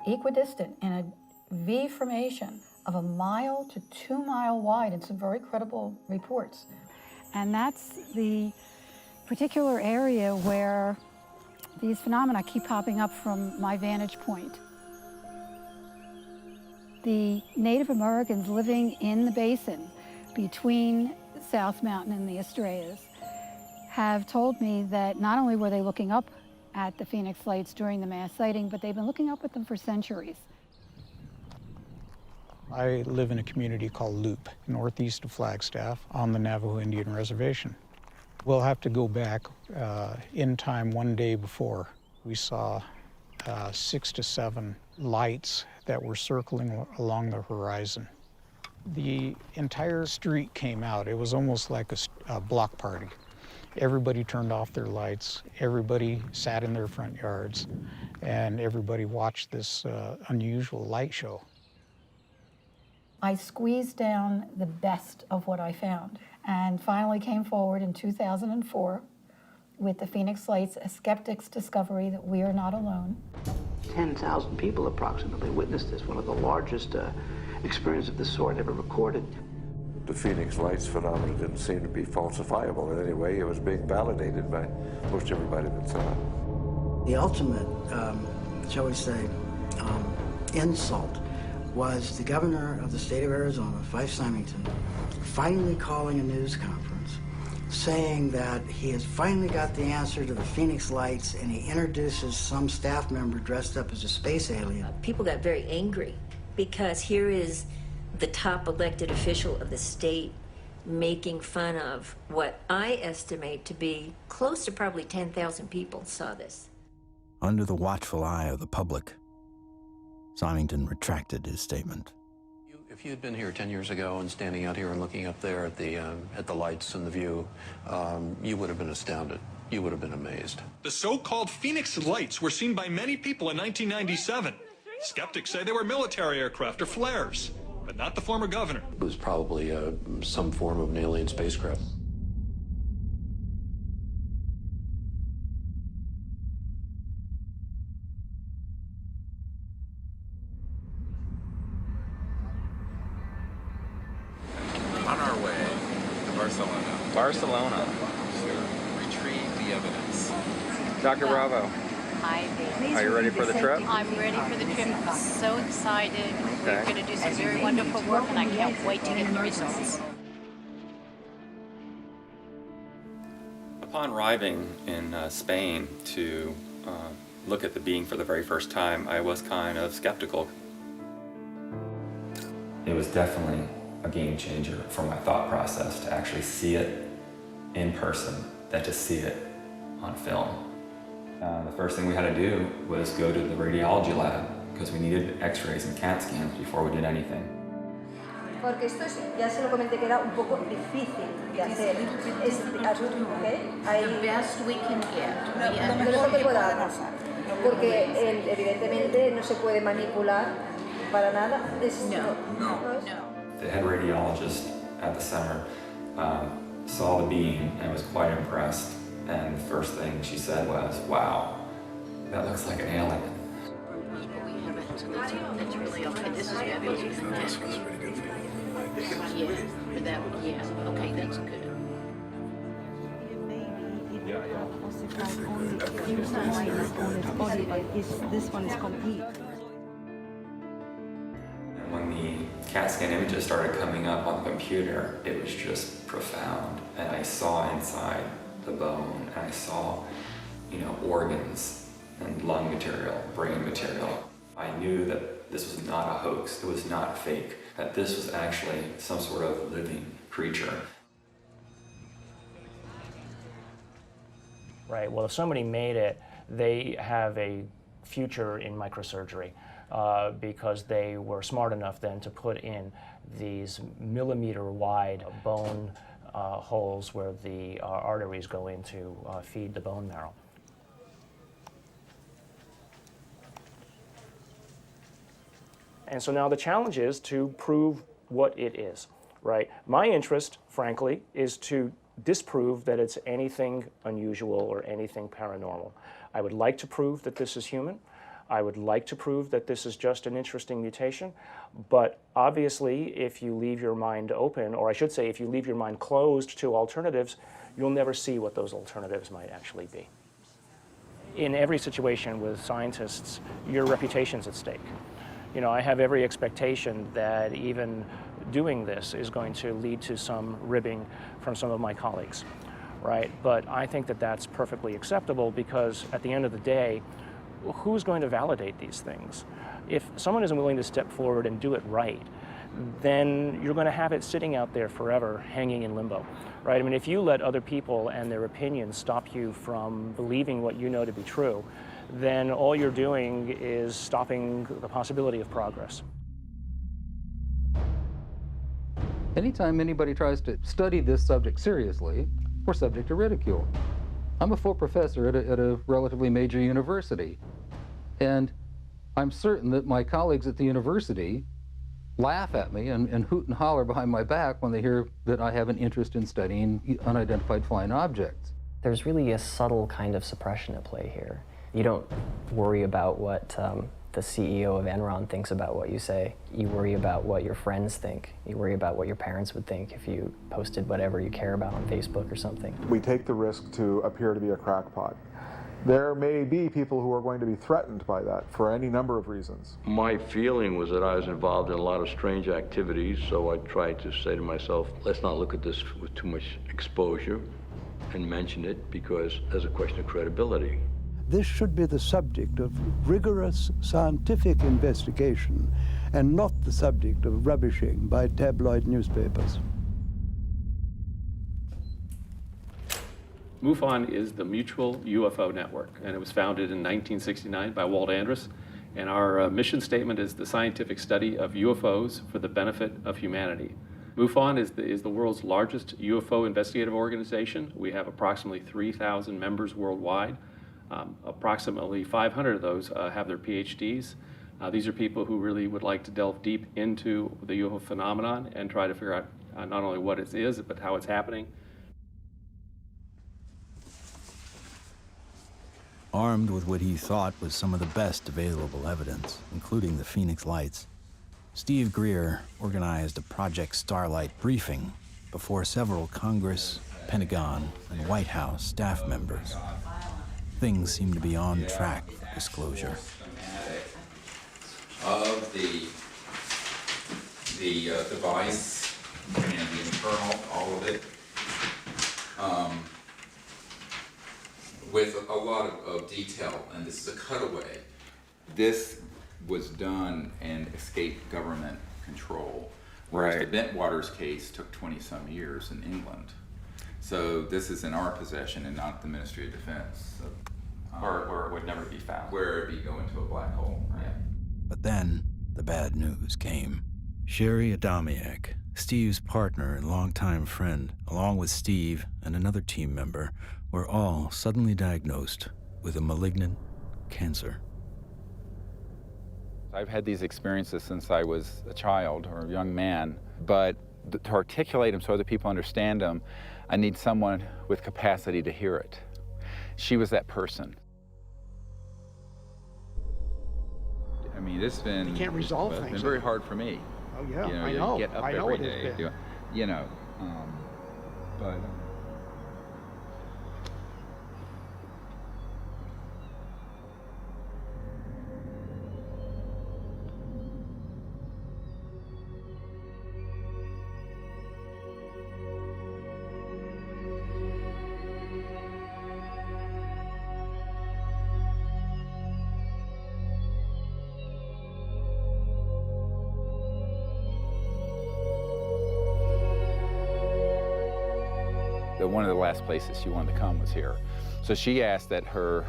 equidistant in a V formation of 1 mile to 2 mile wide in some very credible reports. And that's the particular area where these phenomena keep popping up from my vantage point. The Native Americans living in the basin between South Mountain and the Estrellas have told me that not only were they looking up at the Phoenix Lights during the mass sighting, but they've been looking up at them for centuries. I live in a community called Loop, northeast of Flagstaff, on the Navajo Indian Reservation. We'll have to go back in time one day before. We saw 6 to 7 lights that were circling along the horizon. The entire street came out. It was almost like a block party. Everybody turned off their lights, everybody sat in their front yards, and everybody watched this unusual light show. I squeezed down the best of what I found and finally came forward in 2004 with the Phoenix Lights, a skeptic's discovery that we are not alone. 10,000 people approximately witnessed this, one of the largest experiences of this sort ever recorded. The Phoenix Lights phenomenon didn't seem to be falsifiable in any way. It was being validated by most everybody that saw it. The ultimate, shall we say, insult was the governor of the state of Arizona, Fife Symington, finally calling a news conference saying that he has finally got the answer to the Phoenix Lights, and he introduces some staff member dressed up as a space alien. People got very angry because here is the top elected official of the state making fun of what I estimate to be close to probably 10,000 people saw this. Under the watchful eye of the public, Symington retracted his statement. If you had been here 10 years ago and standing out here and looking up there at the lights and the view, you would have been astounded. You would have been amazed. The so-called Phoenix Lights were seen by many people in 1997. Skeptics say they were military aircraft or flares, but not the former governor. It was probably some form of an alien spacecraft. On our way to Barcelona. Barcelona. To retrieve the evidence. Dr. Bravo. Hi, baby. Are you ready for the trip? I'm ready for the trip. I'm so excited. Okay. We're going to do some very wonderful work, and I can't wait to get the results. Upon Upon arriving in Spain to look at the being for the very first time, I was kind of skeptical. It was definitely a game changer for my thought process to actually see it in person than to see it on film. The first thing we had to do was go to the radiology lab because we needed x-rays and CAT scans before we did anything. Porque esto es, ya se lo comenté que era un poco difícil de hacer. Es, ¿okay? The best we can get. Lo mejor que pueda pasar. Porque evidentemente no se puede manipular para nada. No. The head radiologist at the center saw the beam and was quite impressed. And the first thing she said was, "Wow, that looks like an alien." That's really okay. This is fabulous. This was pretty good for you. Yeah. Okay, that's good. This one is complete. When the CAT scan images started coming up on the computer, it was just profound. And I saw inside the bone, and I saw, organs and lung material, brain material. I knew that this was not a hoax, it was not fake, that this was actually some sort of living creature. Right, well, if somebody made it, they have a future in microsurgery because they were smart enough then to put in these millimeter-wide bone holes where the arteries go in to feed the bone marrow. And so now the challenge is to prove what it is, right? My interest, frankly, is to disprove that it's anything unusual or anything paranormal. I would like to prove that this is human. I would like to prove that this is just an interesting mutation. But obviously, if you leave your mind open, or I should say, if you leave your mind closed to alternatives, you'll never see what those alternatives might actually be. In every situation with scientists, your reputation's at stake. I have every expectation that even doing this is going to lead to some ribbing from some of my colleagues, right? But I think that that's perfectly acceptable because at the end of the day, who's going to validate these things? If someone isn't willing to step forward and do it right, then you're going to have it sitting out there forever, hanging in limbo, right? I mean, if you let other people and their opinions stop you from believing what you know to be true, then all you're doing is stopping the possibility of progress. Anytime anybody tries to study this subject seriously, we're subject to ridicule. I'm a full professor at a relatively major university, and I'm certain that my colleagues at the university laugh at me and hoot and holler behind my back when they hear that I have an interest in studying unidentified flying objects. There's really a subtle kind of suppression at play here. You don't worry about what the CEO of Enron thinks about what you say. You worry about what your friends think. You worry about what your parents would think if you posted whatever you care about on Facebook or something. We take the risk to appear to be a crackpot. There may be people who are going to be threatened by that for any number of reasons. My feeling was that I was involved in a lot of strange activities, so I tried to say to myself, let's not look at this with too much exposure and mention it because there's a question of credibility. This should be the subject of rigorous scientific investigation and not the subject of rubbishing by tabloid newspapers. MUFON is the Mutual UFO Network, and it was founded in 1969 by Walt Andrus. And our mission statement is the scientific study of UFOs for the benefit of humanity. MUFON is the world's largest UFO investigative organization. We have approximately 3,000 members worldwide. Approximately 500 of those have their PhDs. These are people who really would like to delve deep into the UFO phenomenon and try to figure out not only what it is, but how it's happening. Armed with what he thought was some of the best available evidence, including the Phoenix Lights, Steve Greer organized a Project Starlight briefing before several Congress, Pentagon, and White House staff members. Things seem to be on track for disclosure. Of the device and the internal, all of it. with a lot of detail, and this is a cutaway. This was done and escaped government control, whereas the Bentwaters case took 20-some years in England. So this is in our possession and not the Ministry of Defense. So, where it would never be found. Where it would go into a black hole. Right? Yeah. But then the bad news came. Sherry Adamiak, Steve's partner and longtime friend, along with Steve and another team member, were all suddenly diagnosed with a malignant cancer. I've had these experiences since I was a child or a young man, but to articulate them so other people understand them, I need someone with capacity to hear it. She was that person. I mean, it's been, you can't resolve things. It's been very hard for me. Oh yeah, you know, I know. Get up I know every it has day, been. You know, but. One of the last places she wanted to come was here. So she asked that her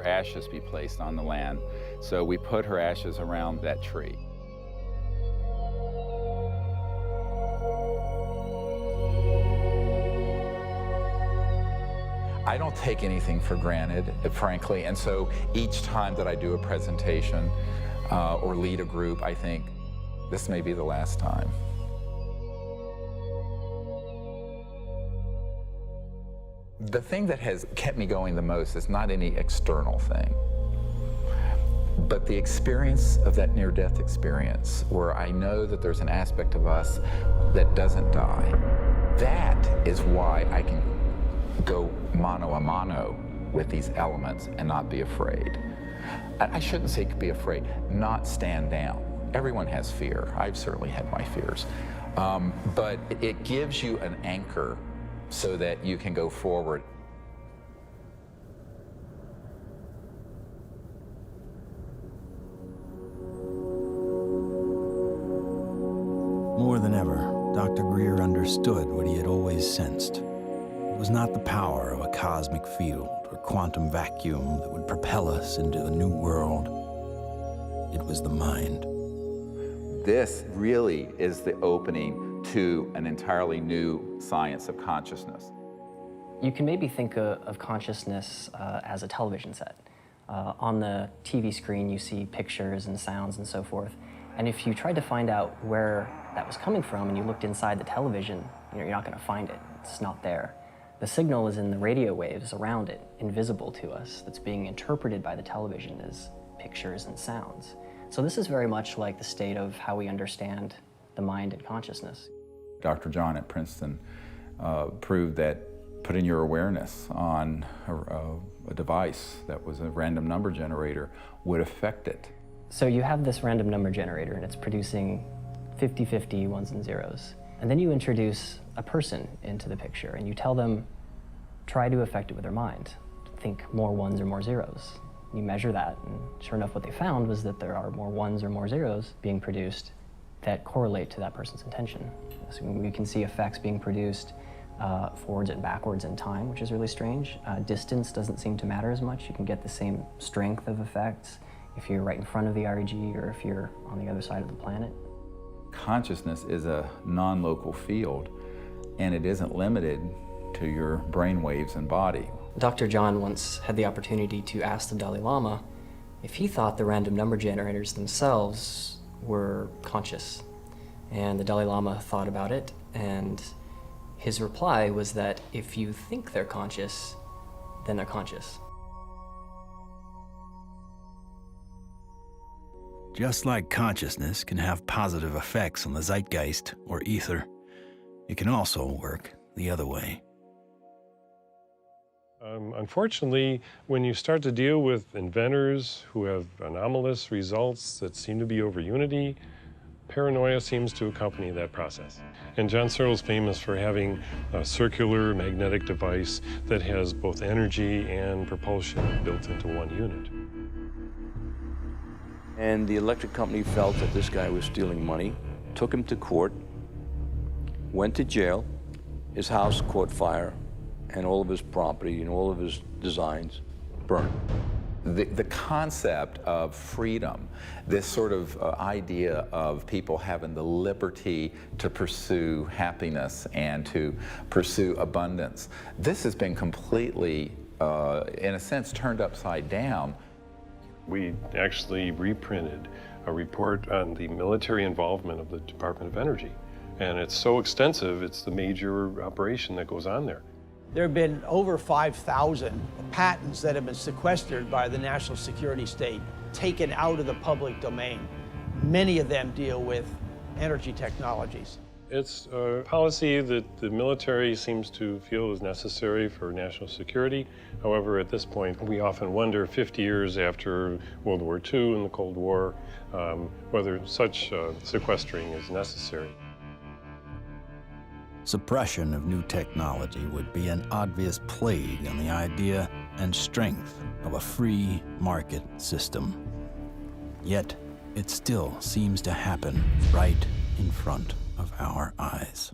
ashes be placed on the land. So we put her ashes around that tree. I don't take anything for granted, frankly, and so each time that I do a presentation or lead a group, I think, this may be the last time. The thing that has kept me going the most is not any external thing, but the experience of that near-death experience where I know that there's an aspect of us that doesn't die. That is why I can go mano a mano with these elements and not be afraid. I shouldn't say be afraid, not stand down. Everyone has fear. I've certainly had my fears. But it gives you an anchor so that you can go forward. More than ever, Dr. Greer understood what he had always sensed. It was not the power of a cosmic field or quantum vacuum that would propel us into a new world. It was the mind. This really is the opening to an entirely new science of consciousness. You can maybe think of consciousness as a television set. On the TV screen, you see pictures and sounds and so forth. And if you tried to find out where that was coming from and you looked inside the television, you're not going to find it. It's not there. The signal is in the radio waves around it, invisible to us, that's being interpreted by the television as pictures and sounds. So this is very much like the state of how we understand the mind and consciousness. Dr. John at Princeton proved that putting your awareness on a device that was a random number generator would affect it. So you have this random number generator and it's producing 50-50 ones and zeros. And then you introduce a person into the picture and you tell them, try to affect it with their mind. Think more ones or more zeros. You measure that, and sure enough, what they found was that there are more ones or more zeros being produced that correlate to that person's intention. So we can see effects being produced forwards and backwards in time, which is really strange. Distance doesn't seem to matter as much. You can get the same strength of effects if you're right in front of the REG or if you're on the other side of the planet. Consciousness is a non-local field, and it isn't limited to your brain waves and body. Dr. John once had the opportunity to ask the Dalai Lama if he thought the random number generators themselves were conscious. And the Dalai Lama thought about it, and his reply was that if you think they're conscious, then they're conscious. Just like consciousness can have positive effects on the zeitgeist or ether, it can also work the other way. Unfortunately, when you start to deal with inventors who have anomalous results that seem to be over unity, Paranoia seems to accompany that process. And John Searle's famous for having a circular magnetic device that has both energy and propulsion built into one unit. And the electric company felt that this guy was stealing money, took him to court, went to jail, his house caught fire, and all of his property and all of his designs burned. The concept of freedom, this sort of idea of people having the liberty to pursue happiness and to pursue abundance, this has been completely, in a sense, turned upside down. We actually reprinted a report on the military involvement of the Department of Energy. And it's so extensive, it's the major operation that goes on there. There have been over 5,000 patents that have been sequestered by the national security state, taken out of the public domain. Many of them deal with energy technologies. It's a policy that the military seems to feel is necessary for national security. However, at this point, we often wonder, 50 years after World War II and the Cold War, whether such sequestering is necessary. Suppression of new technology would be an obvious plague on the idea and strength of a free market system. Yet, it still seems to happen right in front of our eyes.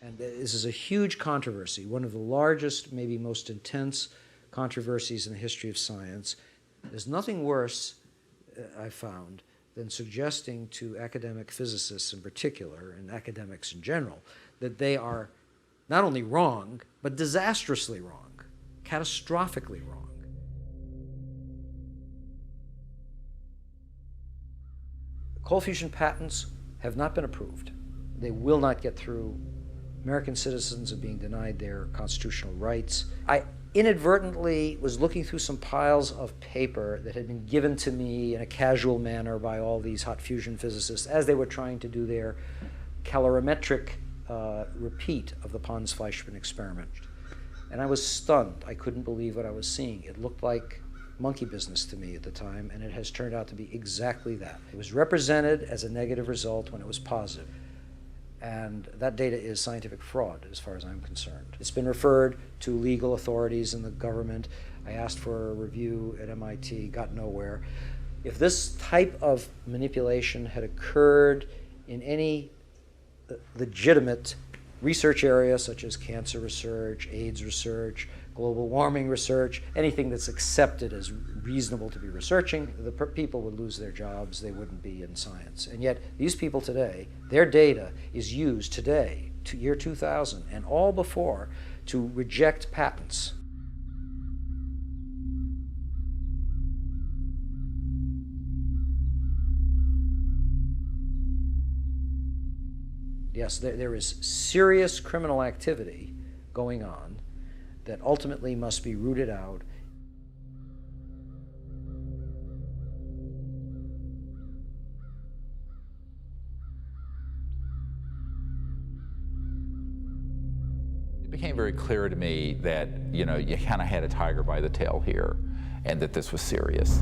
And this is a huge controversy, one of the largest, maybe most intense controversies in the history of science. There's nothing worse, I've found, than suggesting to academic physicists in particular, and academics in general, that they are not only wrong, but disastrously wrong, catastrophically wrong. Cold fusion patents have not been approved. They will not get through. American citizens are being denied their constitutional rights. I inadvertently was looking through some piles of paper that had been given to me in a casual manner by all these hot fusion physicists as they were trying to do their calorimetric repeat of the Pons-Fleischmann experiment. And I was stunned. I couldn't believe what I was seeing. It looked like monkey business to me at the time, and it has turned out to be exactly that. It was represented as a negative result when it was positive. And that data is scientific fraud, as far as I'm concerned. It's been referred to legal authorities in the government. I asked for a review at MIT, got nowhere. If this type of manipulation had occurred in any legitimate research area, such as cancer research, AIDS research, global warming research, anything that's accepted as reasonable to be researching, the people would lose their jobs, they wouldn't be in science. And yet, these people today, their data is used today, to year 2000, and all before, to reject patents. Yes, there is serious criminal activity going on that ultimately must be rooted out. It became very clear to me that, you know, you kind of had a tiger by the tail here, and that this was serious.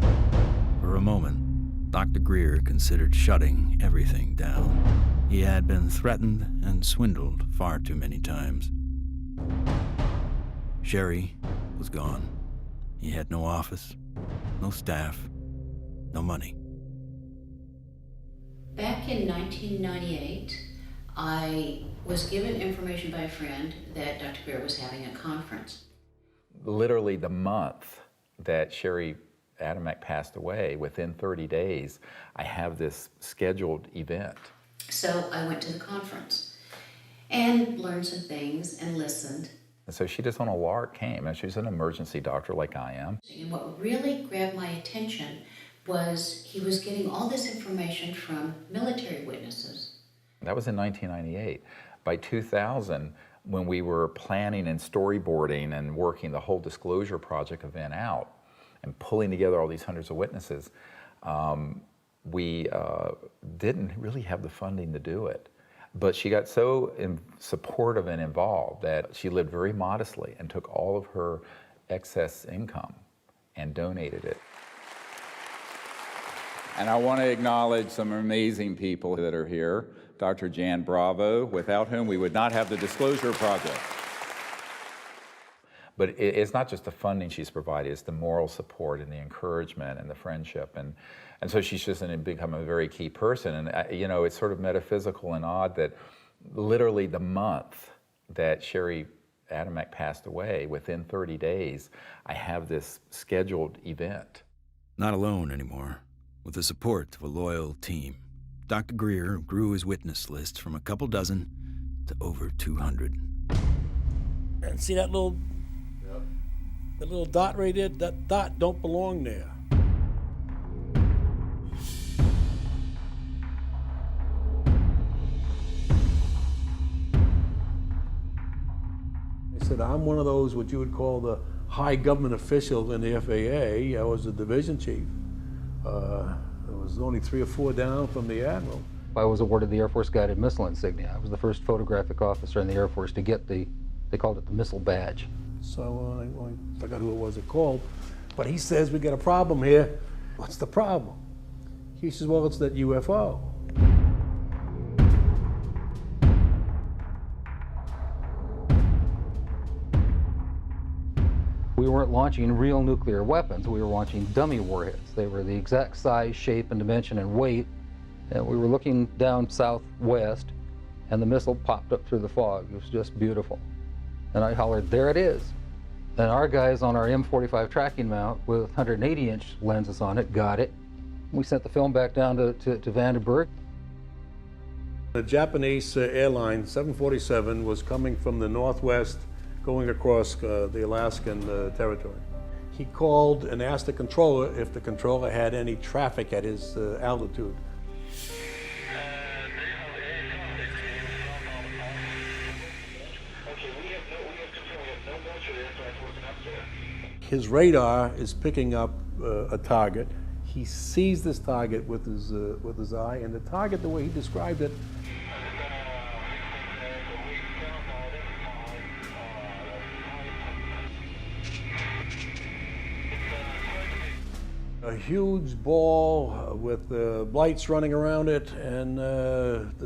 For a moment, Dr. Greer considered shutting everything down. He had been threatened and swindled far too many times. Sherry was gone. He had no office, no staff, no money. Back in 1998, I was given information by a friend that Dr. Greer was having a conference. Literally the month that Sherry Adamek passed away, within 30 days, I have this scheduled event. So I went to the conference and learned some things and listened. And so she just on a lark came, and she's an emergency doctor like I am. And what really grabbed my attention was he was getting all this information from military witnesses. That was in 1998. By 2000, when we were planning and storyboarding and working the whole disclosure project event out and pulling together all these hundreds of witnesses, we didn't really have the funding to do it. But she got so supportive and involved that she lived very modestly and took all of her excess income and donated it. And I want to acknowledge some amazing people that are here. Dr. Jan Bravo, without whom we would not have the Disclosure Project. But it's not just the funding she's provided, it's the moral support and the encouragement and the friendship. And so she's just become a very key person. And, you know, it's sort of metaphysical and odd that literally the month that Sherry Adamek passed away, within 30 days, I have this scheduled event. Not alone anymore. With the support of a loyal team, Dr. Greer grew his witness list from a couple dozen to over 200. And see that little dot right there? That dot don't belong there. I said, I'm one of those, what you would call the high government official in the FAA. I was the division chief. There was only 3 or 4 down from the admiral. I was awarded the Air Force Guided Missile Insignia. I was the first photographic officer in the Air Force to get they called it the missile badge. So I forgot who it was called, but he says, we got a problem here. What's the problem? He says, well, it's that UFO. We weren't launching real nuclear weapons, we were launching dummy warheads. They were the exact size, shape, and dimension and weight. And we were looking down southwest, and the missile popped up through the fog. It was just beautiful. And I hollered, there it is. And our guys on our M45 tracking mount with 180-inch lenses on it got it. We sent the film back down to Vandenberg. The Japanese airline, 747, was coming from the northwest, going across the Alaskan territory. He called and asked the controller if the controller had any traffic at his altitude. His radar is picking up a target. He sees this target with his eye, and the target, the way he described it, a huge ball with lights running around it, and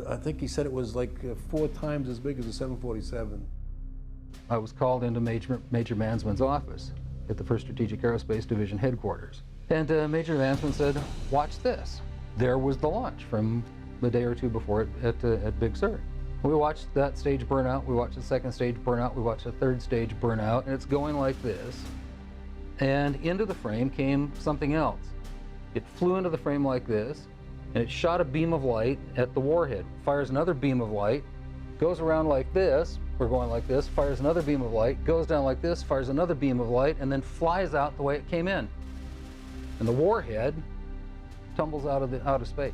I think he said it was like 4 times as big as a 747. I was called into Major Mansman's office at the 1st Strategic Aerospace Division headquarters. And Major Mansman said, watch this. There was the launch from the day or two before it at Big Sur. We watched that stage burn out, we watched the 2nd stage burn out, we watched the 3rd stage burn out, and it's going like this. And into the frame came something else. It flew into the frame like this, and it shot a beam of light at the warhead, fires another beam of light, goes around like this, we're going like this, fires another beam of light, goes down like this, fires another beam of light, and then flies out the way it came in. And the warhead tumbles out of space.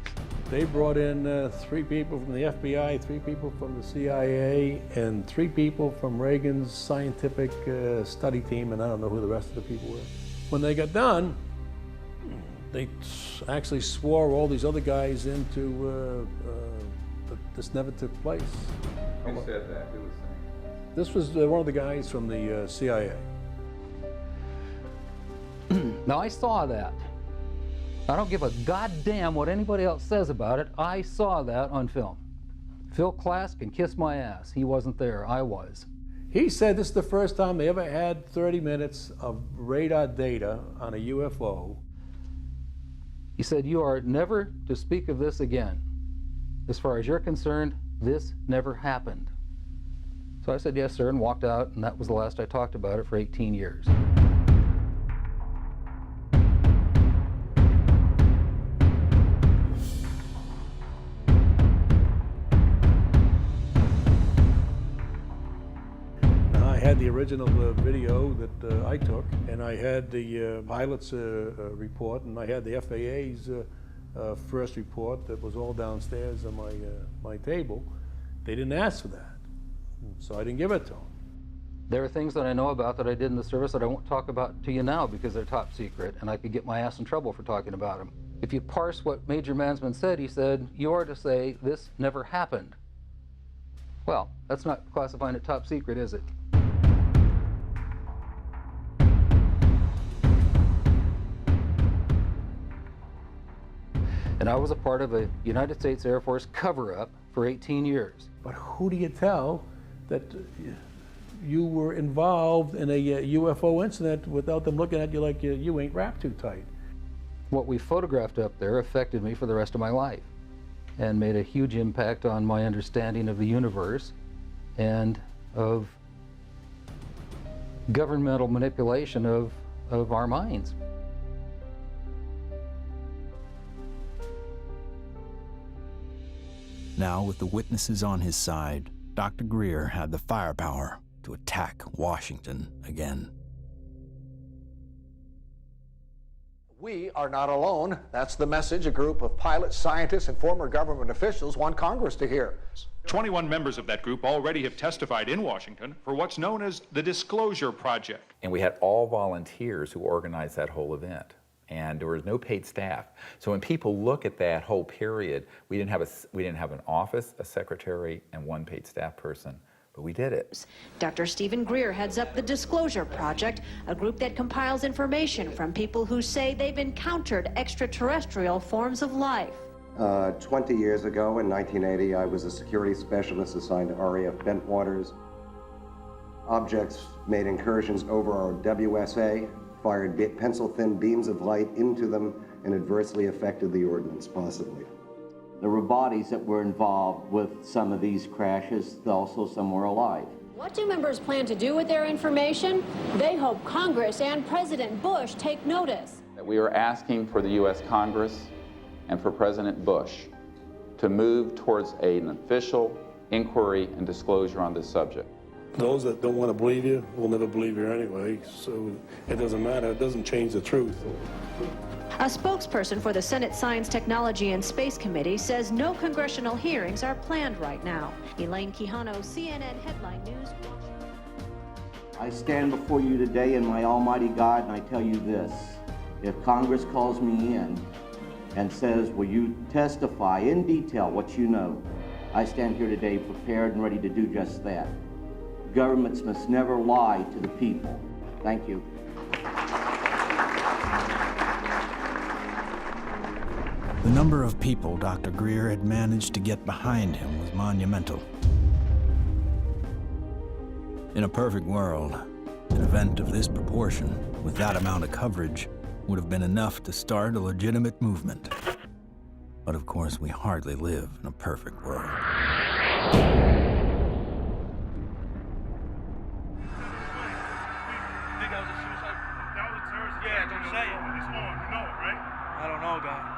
They brought in 3 people from the FBI, 3 people from the CIA, and 3 people from Reagan's scientific study team, and I don't know who the rest of the people were. When they got done, they actually swore all these other guys into that this never took place. Who said that? Who was saying? This was one of the guys from the CIA. Now, I saw that. I don't give a goddamn what anybody else says about it. I saw that on film. Phil Klass can kiss my ass. He wasn't there. I was. He said this is the first time they ever had 30 minutes of radar data on a UFO. He said, you are never to speak of this again. As far as you're concerned, this never happened. So I said, yes, sir, and walked out, and that was the last I talked about it for 18 years. I had the original video that I took, and I had the pilot's report, and I had the FAA's first report that was all downstairs on my table. They didn't ask for that, so I didn't give it to them. There are things that I know about that I did in the service that I won't talk about to you now because they're top secret, and I could get my ass in trouble for talking about them. If you parse what Major Mansman said, he said, you are to say, this never happened. Well, that's not classifying it top secret, is it? And I was a part of a United States Air Force cover-up for 18 years. But who do you tell that you were involved in a UFO incident without them looking at you like you ain't wrapped too tight? What we photographed up there affected me for the rest of my life and made a huge impact on my understanding of the universe and of governmental manipulation of our minds. Now, with the witnesses on his side, Dr. Greer had the firepower to attack Washington again. We are not alone. That's the message a group of pilots, scientists, and former government officials want Congress to hear. 21 members of that group already have testified in Washington for what's known as the Disclosure Project. And we had all volunteers who organized that whole event. And there was no paid staff. So when people look at that whole period, we didn't have an office, a secretary, and one paid staff person. But we did it. Dr. Stephen Greer heads up the Disclosure Project, a group that compiles information from people who say they've encountered extraterrestrial forms of life. 20 years ago, in 1980, I was a security specialist assigned to RAF Bentwaters. Objects made incursions over our WSA, fired pencil-thin beams of light into them, and adversely affected the ordnance, possibly. There were bodies that were involved with some of these crashes, also some were alive. What do members plan to do with their information? They hope Congress and President Bush take notice. We are asking for the U.S. Congress and for President Bush to move towards an official inquiry and disclosure on this subject. Those that don't want to believe you will never believe you anyway, so it doesn't matter. It doesn't change the truth. A spokesperson for the Senate Science, Technology, and Space Committee says no congressional hearings are planned right now. Elaine Quijano, CNN Headline News. I stand before you today in my almighty God, and I tell you this. If Congress calls me in and says, will you testify in detail what you know, I stand here today prepared and ready to do just that. Governments must never lie to the people. Thank you. The number of people Dr. Greer had managed to get behind him was monumental. In a perfect world, an event of this proportion, with that amount of coverage, would have been enough to start a legitimate movement. But of course, we hardly live in a perfect world. Yeah, don't say it. It's on, you know it, right? I don't know, guy.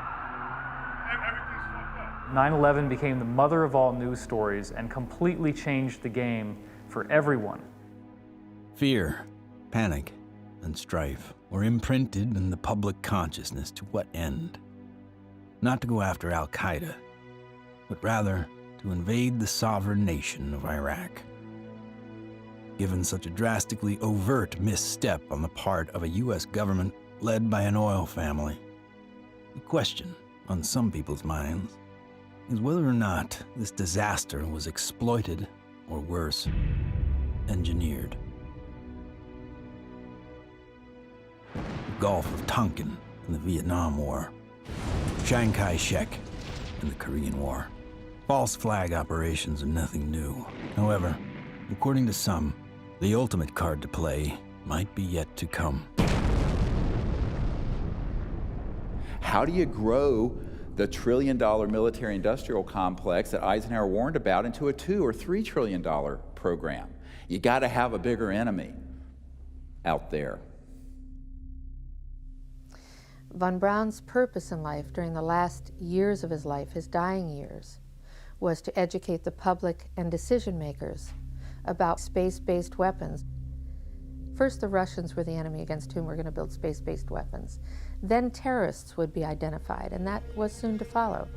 Everything's fucked up. 9/11 became the mother of all news stories and completely changed the game for everyone. Fear, panic, and strife were imprinted in the public consciousness. To what end? Not to go after Al-Qaeda, but rather to invade the sovereign nation of Iraq. Given such a drastically overt misstep on the part of a U.S. government led by an oil family, the question on some people's minds is whether or not this disaster was exploited, or worse, engineered. The Gulf of Tonkin in the Vietnam War, Chiang Kai-shek in the Korean War. False flag operations are nothing new. However, according to some, the ultimate card to play might be yet to come. How do you grow the trillion-dollar military-industrial complex that Eisenhower warned about into a $2 or $3 trillion program? You got to have a bigger enemy out there. Von Braun's purpose in life during the last years of his life, his dying years, was to educate the public and decision makers about space-based weapons. First, the Russians were the enemy against whom we're going to build space-based weapons. Then terrorists would be identified, and that was soon to follow.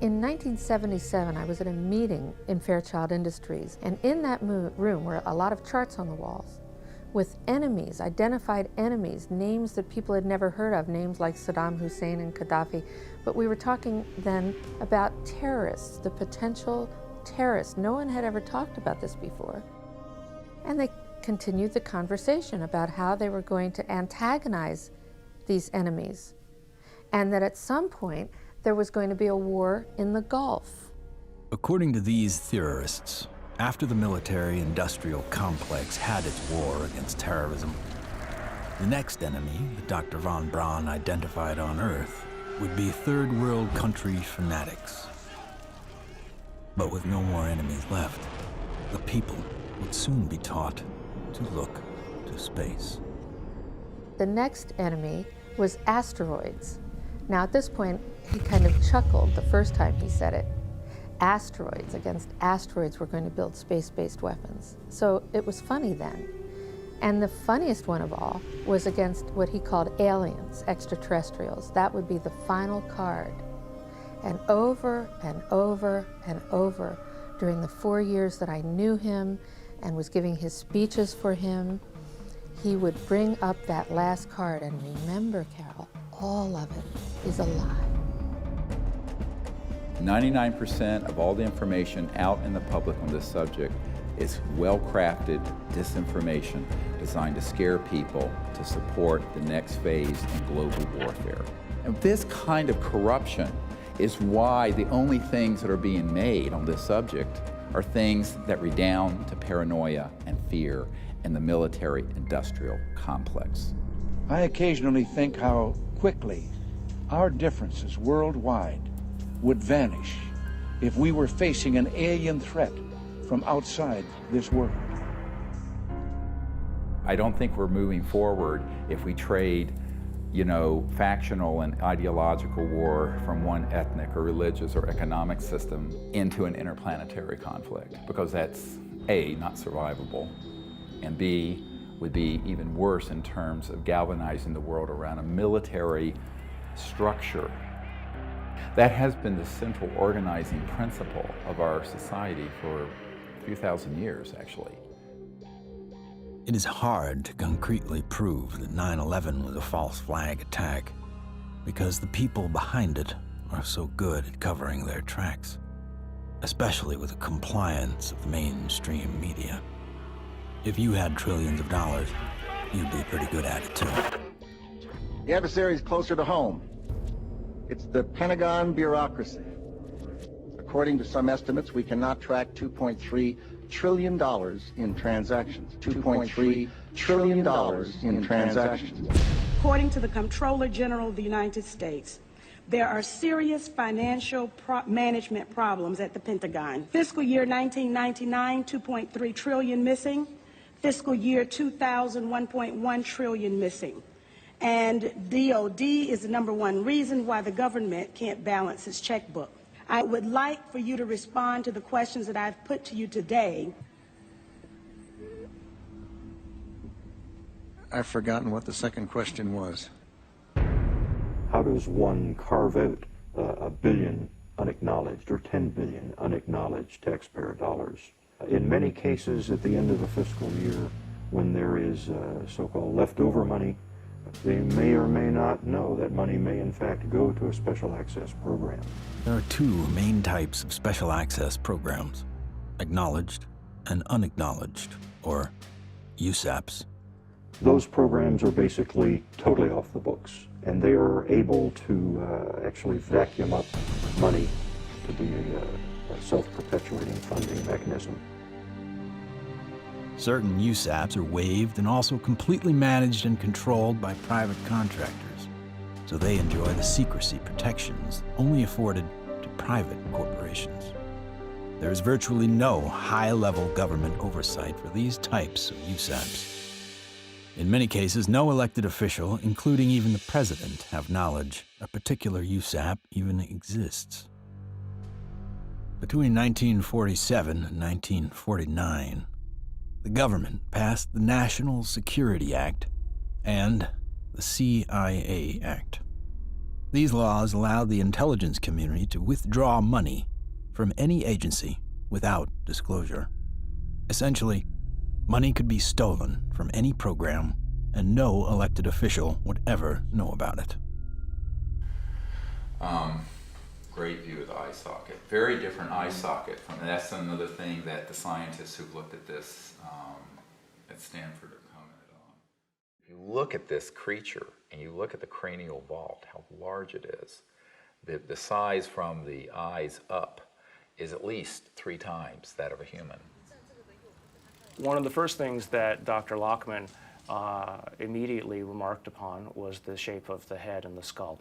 In 1977, I was at a meeting in Fairchild Industries, and in that room were a lot of charts on the walls with enemies, identified enemies, names that people had never heard of, names like Saddam Hussein and Gaddafi. But we were talking then about terrorists, the potential terrorists. No one had ever talked about this before. And they continued the conversation about how they were going to antagonize these enemies, and that at some point there was going to be a war in the Gulf. According to these theorists, after the military-industrial complex had its war against terrorism, the next enemy that Dr. von Braun identified on Earth would be third world country fanatics. But with no more enemies left, the people would soon be taught to look to space. The next enemy was asteroids. Now at this point, he kind of chuckled the first time he said it. Asteroids, against asteroids, we're going to build space-based weapons. So it was funny then. And the funniest one of all was against what he called aliens, extraterrestrials. That would be the final card. And over and over and over, during the 4 years that I knew him and was giving his speeches for him, he would bring up that last card. And remember, Carol, all of it is a lie. 99% of all the information out in the public on this subject is well-crafted disinformation designed to scare people to support the next phase in global warfare. And this kind of corruption is why the only things that are being made on this subject are things that redound to paranoia and fear in the military-industrial complex. I occasionally think how quickly our differences worldwide would vanish if we were facing an alien threat from outside this world. I don't think we're moving forward if we trade, factional and ideological war from one ethnic or religious or economic system into an interplanetary conflict, because that's A, not survivable, and B, would be even worse in terms of galvanizing the world around a military structure. That has been the central organizing principle of our society for a few thousand years, actually. It is hard to concretely prove that 9/11 was a false flag attack because the people behind it are so good at covering their tracks, especially with the compliance of the mainstream media. If you had trillions of dollars, you'd be pretty good at it too. The adversary is closer to home. It's the Pentagon bureaucracy. According to some estimates, we cannot track $2.3 trillion in transactions. $2.3 trillion in transactions. According to the Comptroller General of the United States, there are serious financial management problems at the Pentagon. Fiscal year 1999, 2.3 trillion missing. Fiscal year 2000, 1.1 trillion missing. And DOD is the #1 reason why the government can't balance its checkbook. I would like for you to respond to the questions that I've put to you today. I've forgotten what the second question was. How does one carve out a billion unacknowledged or 10 billion unacknowledged taxpayer dollars? In many cases, at the end of a fiscal year, when there is so-called leftover money, they may or may not know that money may in fact go to a special access program. There are two main types of special access programs: acknowledged and unacknowledged, or USAPs. Those programs are basically totally off the books, and they are able to actually vacuum up money to be a self-perpetuating funding mechanism. Certain USAPs are waived and also completely managed and controlled by private contractors, so they enjoy the secrecy protections only afforded to private corporations. There is virtually no high-level government oversight for these types of USAPs. In many cases, no elected official, including even the president, have knowledge a particular USAP even exists. Between 1947 and 1949, the government passed the National Security Act and the CIA Act. These laws allowed the intelligence community to withdraw money from any agency without disclosure. Essentially, money could be stolen from any program, and no elected official would ever know about it. Great view of the eye socket. Very different eye socket from, and that's another thing that the scientists who've looked at this at Stanford have commented on. If you look at this creature and you look at the cranial vault, how large it is, The size from the eyes up is at least 3 times that of a human. One of the first things that Dr. Lockman immediately remarked upon was the shape of the head and the skull.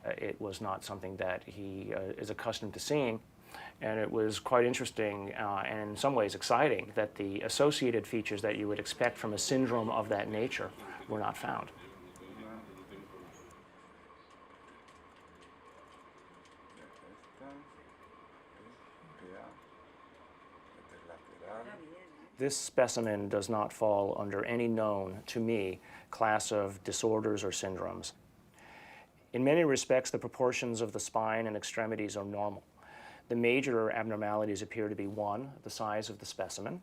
It was not something that he is accustomed to seeing, and it was quite interesting and in some ways exciting that the associated features that you would expect from a syndrome of that nature were not found. This specimen does not fall under any known, to me, class of disorders or syndromes. In many respects, the proportions of the spine and extremities are normal. The major abnormalities appear to be 1, the size of the specimen,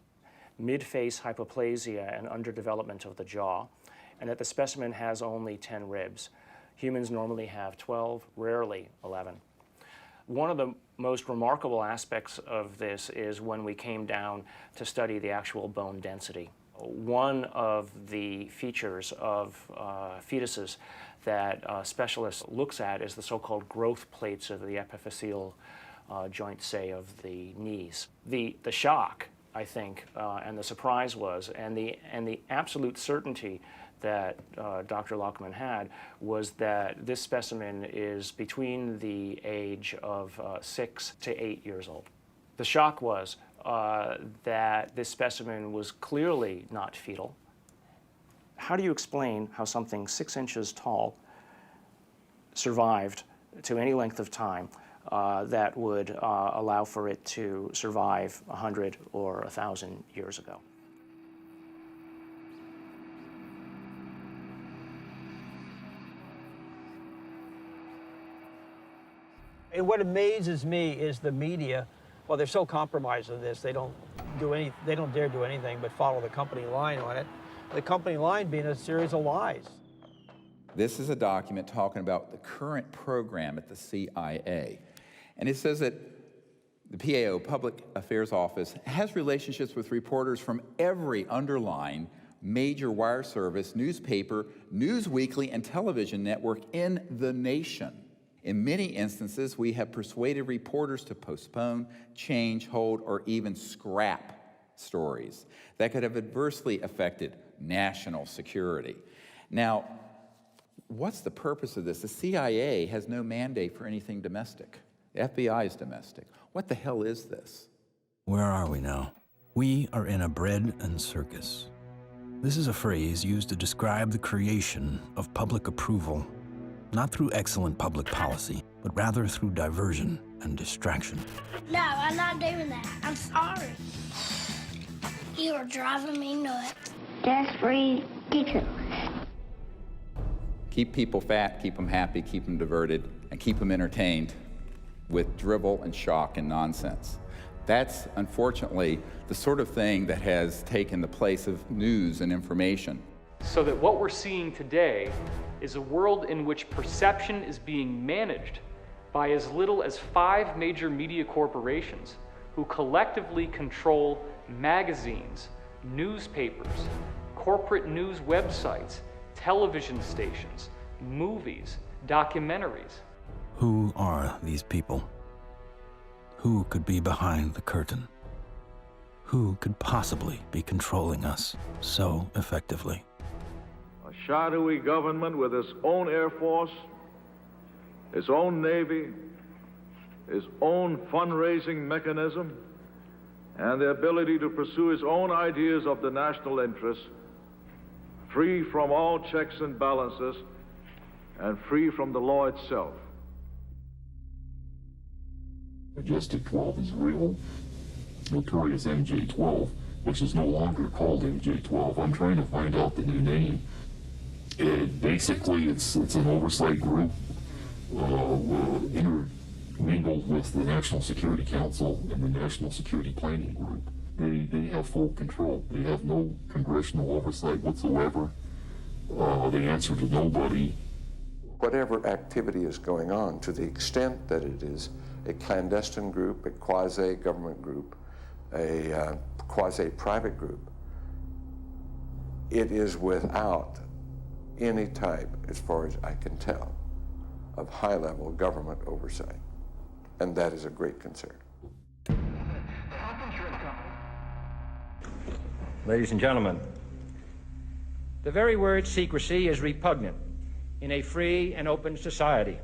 mid-face hypoplasia and underdevelopment of the jaw, and that the specimen has only 10 ribs. Humans normally have 12, rarely 11. One of the most remarkable aspects of this is when we came down to study the actual bone density. One of the features of fetuses that specialists looks at is the so-called growth plates of the epiphyseal joint, say, of the knees. The shock, I think, and the surprise was, and the absolute certainty that Dr. Lockman had was that this specimen is between the age of 6 to 8 years old. The shock was that this specimen was clearly not fetal. How do you explain how something 6 inches tall survived to any length of time that would allow for it to survive 100 or 1,000 years ago? And what amazes me is the media. Well, they're so compromised on this, they don't dare do anything but follow the company line on it. The company line being a series of lies. This is a document talking about the current program at the CIA. And it says that the PAO, Public Affairs Office, has relationships with reporters from every underlying major wire service, newspaper, news weekly, and television network in the nation. In many instances, we have persuaded reporters to postpone, change, hold, or even scrap stories that could have adversely affected national security. Now, what's the purpose of this? The CIA has no mandate for anything domestic. The FBI is domestic. What the hell is this? Where are we now? We are in a bread and circus. This is a phrase used to describe the creation of public approval, not through excellent public policy, but rather through diversion and distraction. No, I'm not doing that. I'm sorry. You are driving me nuts. That's ridiculous. Keep people fat, keep them happy, keep them diverted, and keep them entertained with drivel and shock and nonsense. That's, unfortunately, the sort of thing that has taken the place of news and information. So that what we're seeing today is a world in which perception is being managed by as little as 5 major media corporations who collectively control magazines, newspapers, corporate news websites, television stations, movies, documentaries. Who are these people? Who could be behind the curtain? Who could possibly be controlling us so effectively? A shadowy government with its own Air Force, its own Navy, its own fundraising mechanism, and the ability to pursue its own ideas of the national interest, free from all checks and balances, and free from the law itself. Majestic 12 is real. Notorious MJ-12, which is no longer called MJ-12. I'm trying to find out the new name. Basically, it's an oversight group intermingled with the National Security Council and the National Security Planning Group. They have full control. They have no congressional oversight whatsoever. They answer to nobody. Whatever activity is going on, to the extent that it is a clandestine group, a quasi-government group, a quasi-private group, it is without any type, as far as I can tell, of high-level government oversight. And that is a great concern. Ladies and gentlemen, the very word secrecy is repugnant in a free and open society,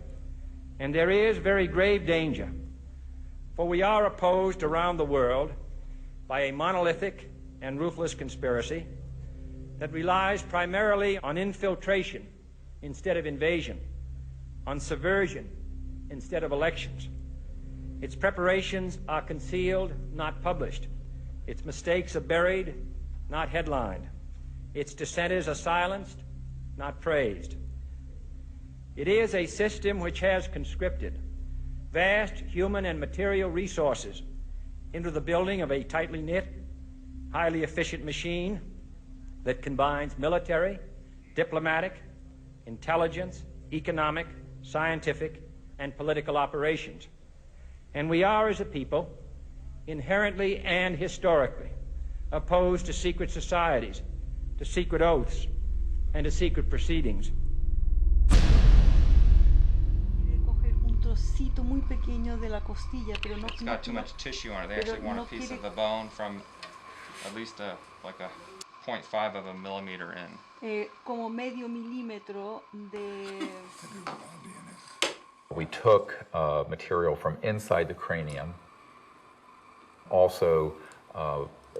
and there is very grave danger, for we are opposed around the world by a monolithic and ruthless conspiracy that relies primarily on infiltration instead of invasion, on subversion instead of elections. Its preparations are concealed, not published. Its mistakes are buried, not headlined. Its dissenters are silenced, not praised. It is a system which has conscripted vast human and material resources into the building of a tightly knit, highly efficient machine that combines military, diplomatic, intelligence, economic, scientific, and political operations. And we are, as a people, inherently and historically opposed to secret societies, to secret oaths, and to secret proceedings. It's got too much tissue on it. They actually want a piece of the bone from at least like a 0.5 of a millimeter in. Como medio milímetro de... We took material from inside the cranium, also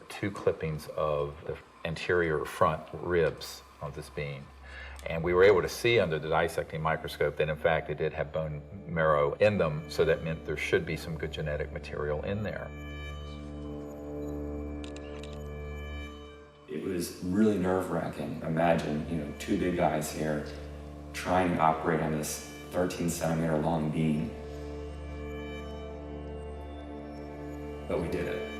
2 clippings of the anterior front ribs of this being. And we were able to see under the dissecting microscope that in fact it did have bone marrow in them, so that meant there should be some good genetic material in there. It was really nerve-wracking. Imagine, 2 big guys here trying to operate on this 13-centimeter long beam. But we did it.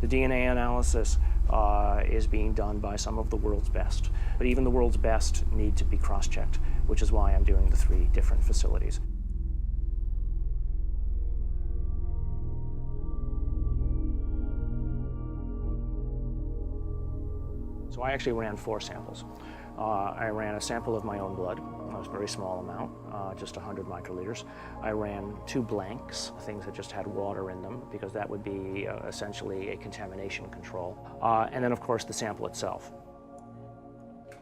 The DNA analysis is being done by some of the world's best. But even the world's best need to be cross-checked, which is why I'm doing the 3 different facilities. So I actually ran 4 samples. I ran a sample of my own blood. It was a very small amount, just 100 microliters. I ran 2 blanks, things that just had water in them, because that would be essentially a contamination control. And then, of course, the sample itself.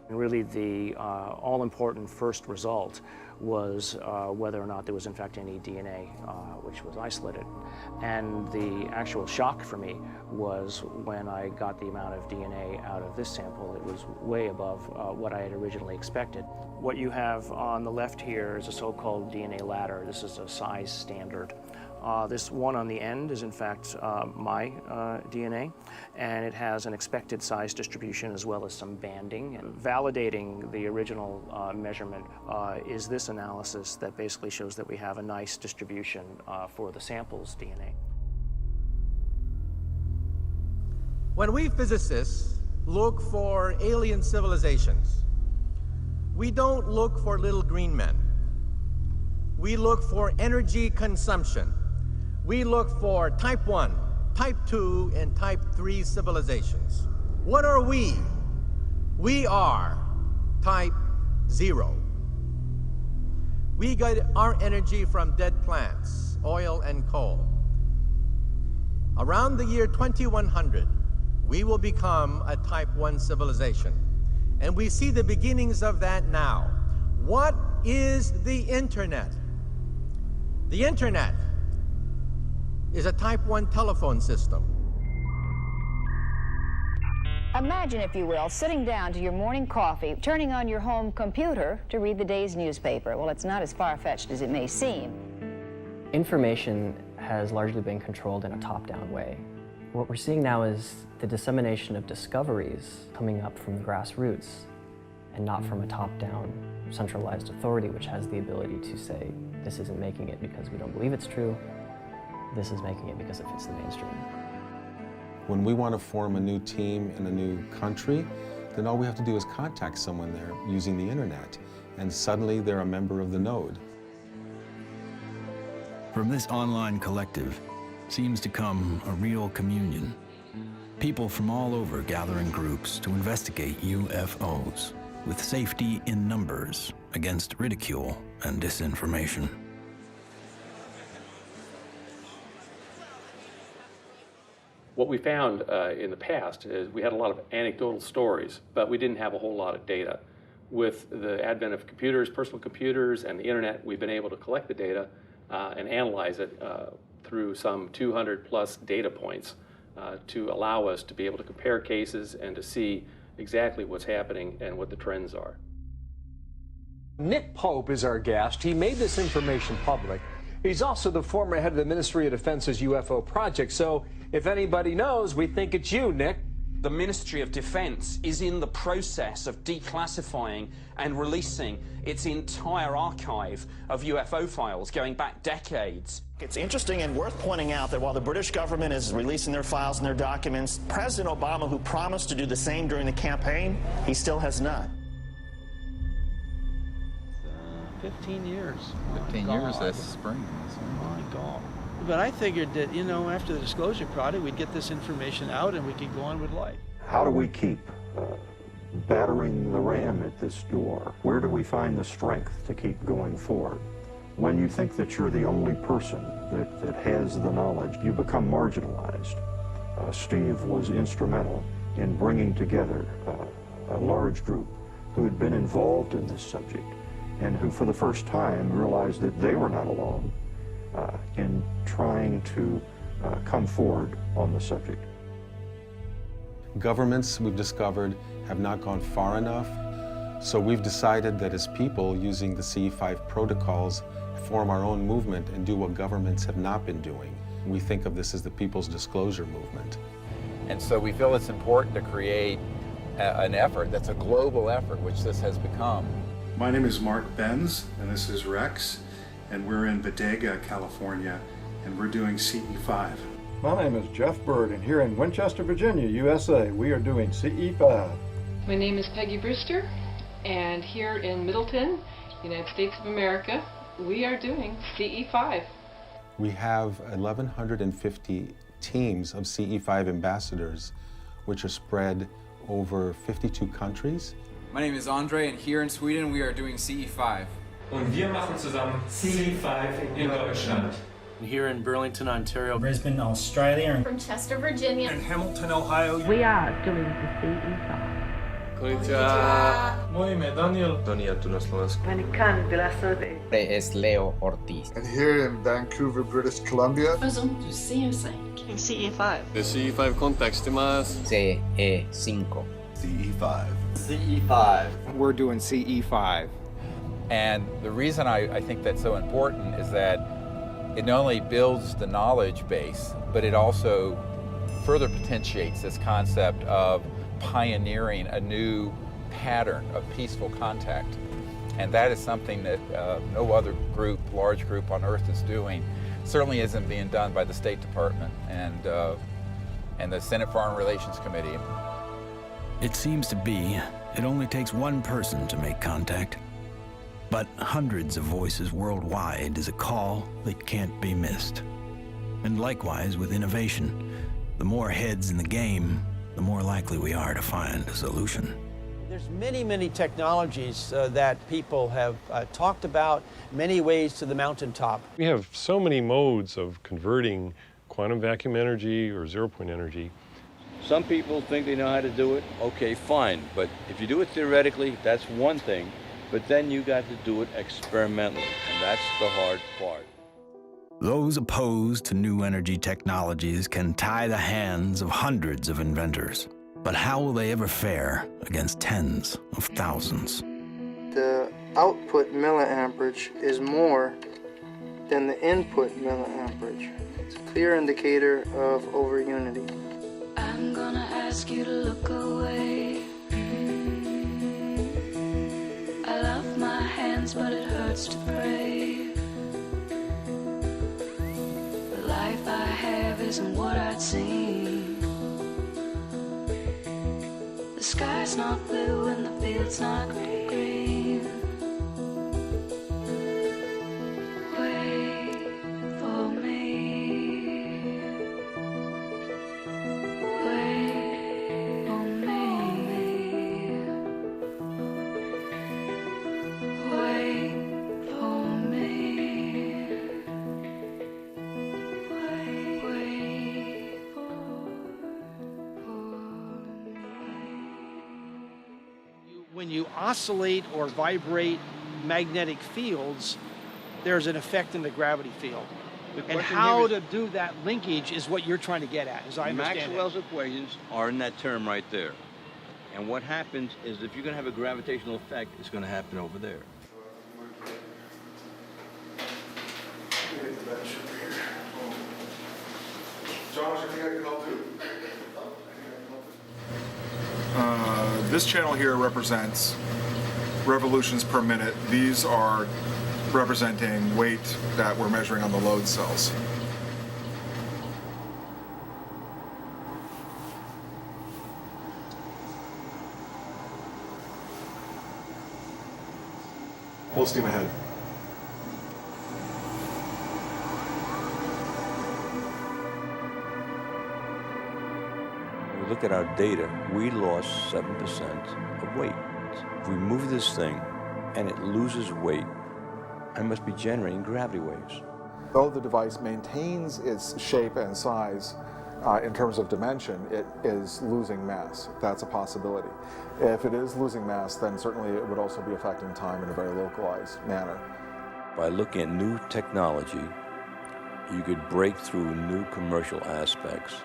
And really, the all-important first result was whether or not there was, in fact, any DNA which was isolated. And the actual shock for me was when I got the amount of DNA out of this sample. It was way above what I had originally expected. What you have on the left here is a so-called DNA ladder. This is a size standard. This one on the end is in fact my DNA, and it has an expected size distribution as well as some banding. And validating the original measurement is this analysis that basically shows that we have a nice distribution for the sample's DNA. When we physicists look for alien civilizations, we don't look for little green men. We look for energy consumption. We look for type 1, type 2, and type 3 civilizations. What are we? We are type 0. We get our energy from dead plants, oil and coal. Around the year 2100, we will become a type 1 civilization. And we see the beginnings of that now. What is the internet? The internet is a type 1 telephone system. Imagine, if you will, sitting down to your morning coffee, turning on your home computer to read the day's newspaper. Well, it's not as far-fetched as it may seem. Information has largely been controlled in a top-down way. What we're seeing now is the dissemination of discoveries coming up from the grassroots and not from a top-down centralized authority which has the ability to say, this isn't making it because we don't believe it's true, this is making it because it fits the mainstream. When we want to form a new team in a new country, then all we have to do is contact someone there using the internet, and suddenly they're a member of the node. From this online collective seems to come a real communion. People from all over gather in groups to investigate UFOs, with safety in numbers against ridicule and disinformation. What we found in the past is we had a lot of anecdotal stories, but we didn't have a whole lot of data. With the advent of computers, personal computers, and the internet, we've been able to collect the data and analyze it through some 200 plus data points to allow us to be able to compare cases and to see exactly what's happening and what the trends are. Nick Pope is our guest. He made this information public. He's also the former head of the Ministry of Defense's UFO project. So if anybody knows, we think it's you, Nick. The Ministry of Defense is in the process of declassifying and releasing its entire archive of UFO files going back decades. It's interesting and worth pointing out that while the British government is releasing their files and their documents, President Obama, who promised to do the same during the campaign, he still has not. 15 years. 15 years this spring. My God. But I figured that, you know, after the disclosure project, we'd get this information out and we could go on with life. How do we keep battering the ram at this door? Where do we find the strength to keep going forward? When you think that you're the only person that has the knowledge, you become marginalized. Steve was instrumental in bringing together a large group who had been involved in this subject and who for the first time realized that they were not alone in trying to come forward on the subject. Governments, we've discovered, have not gone far enough, so we've decided that as people using the CE5 protocols, form our own movement and do what governments have not been doing. We think of this as the People's Disclosure Movement. And so we feel it's important to create an effort that's a global effort, which this has become. My name is Mark Benz, and this is Rex, and we're in Bodega, California, and we're doing CE5. My name is Jeff Bird, and here in Winchester, Virginia, USA, we are doing CE5. My name is Peggy Brewster, and here in Middleton, United States of America, we are doing CE5. We have 1,150 teams of CE5 ambassadors, which are spread over 52 countries. My name is Andre, and here in Sweden, we are doing CE5. Und wir machen zusammen CE5 in Deutschland. Here in Burlington, Ontario. Brisbane, Australia. From Chester, Virginia. And Hamilton, Ohio. We are doing the CE5. Konnichiwa. Moje ime Daniel. Daniel tu na Slovensku. Es Leo Ortiz. And here in Vancouver, British Columbia. Faisons du CE5. CE5. The CE5 contacts CE5. CE5. CE5. We're doing CE5. And the reason I think that's so important is that it not only builds the knowledge base, but it also further potentiates this concept of pioneering a new pattern of peaceful contact. And that is something that no other group, large group on Earth is doing. Certainly isn't being done by the State Department and the Senate Foreign Relations Committee. It seems to be it only takes one person to make contact. But hundreds of voices worldwide is a call that can't be missed. And likewise with innovation, the more heads in the game, the more likely we are to find a solution. There's many, many technologies that people have talked about, many ways to the mountaintop. We have so many modes of converting quantum vacuum energy or zero-point energy. Some people think they know how to do it. Okay, fine. But if you do it theoretically, that's one thing. But then you got to do it experimentally, and that's the hard part. Those opposed to new energy technologies can tie the hands of hundreds of inventors. But how will they ever fare against tens of thousands? The output milliamperage is more than the input milliamperage. It's a clear indicator of overunity. I'm gonna ask you to look away. I love my hands, but it hurts to pray. The life I have isn't what I'd seen. The sky's not blue and the field's not green. Wait for me. Wait for me. Wait for me. Wait for When you oscillate or vibrate magnetic fields, there's an effect in the gravity field. And how to do that linkage is what you're trying to get at, as I understand Maxwell's equations are in that term right there. And what happens is if you're going to have a gravitational effect, it's going to happen over there. Josh, I think I can help too. This channel here represents revolutions per minute. These are representing weight that we're measuring on the load cells. Full steam ahead. When we look at our data, we lost 7% of weight. If we move this thing and it loses weight, I must be generating gravity waves. Though the device maintains its shape and size in terms of dimension, it is losing mass. That's a possibility. If it is losing mass, then certainly it would also be affecting time in a very localized manner. By looking at new technology, you could break through new commercial aspects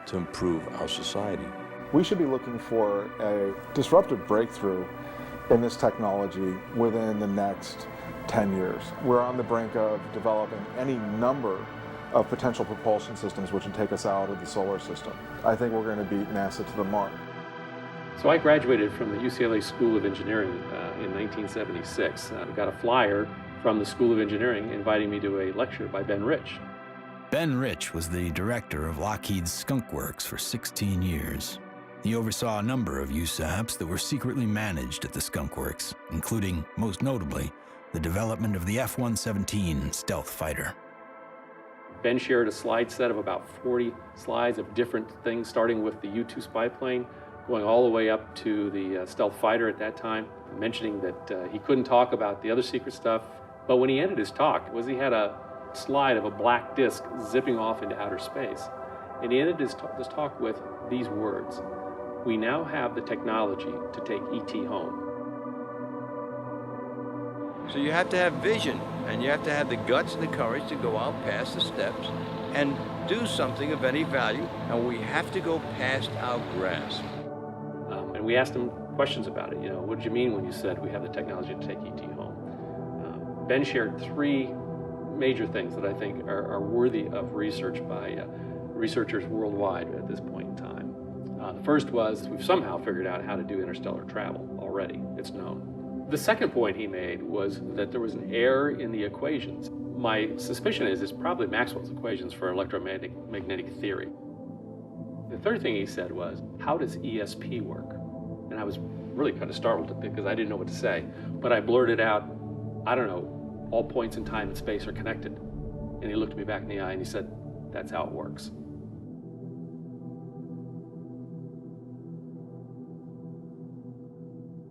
to improve our society. We should be looking for a disruptive breakthrough in this technology within the next 10 years. We're on the brink of developing any number of potential propulsion systems which would take us out of the solar system. I think we're going to beat NASA to the mark. So I graduated from the UCLA School of Engineering in 1976. I got a flyer from the School of Engineering inviting me to a lecture by Ben Rich. Ben Rich was the director of Lockheed's Skunk Works for 16 years. He oversaw a number of USAPs that were secretly managed at the Skunk Works, including, most notably, the development of the F-117 stealth fighter. Ben shared a slide set of about 40 slides of different things, starting with the U-2 spy plane, going all the way up to the stealth fighter at that time, mentioning that he couldn't talk about the other secret stuff. But when he ended his talk, he had a slide of a black disc zipping off into outer space. And he ended his talk with these words: "We now have the technology to take ET home." So you have to have vision, and you have to have the guts and the courage to go out past the steps and do something of any value, and we have to go past our grasp. And we asked him questions about it. What did you mean when you said we have the technology to take ET home? Ben shared three major things that I think are worthy of research by researchers worldwide at this point in time. The first was we've somehow figured out how to do interstellar travel already. It's known. The second point he made was that there was an error in the equations. My suspicion is it's probably Maxwell's equations for electromagnetic theory. The third thing he said was, how does ESP work? And I was really kind of startled because I didn't know what to say. But I blurted out, I don't know, all points in time and space are connected. And he looked me back in the eye and he said, that's how it works.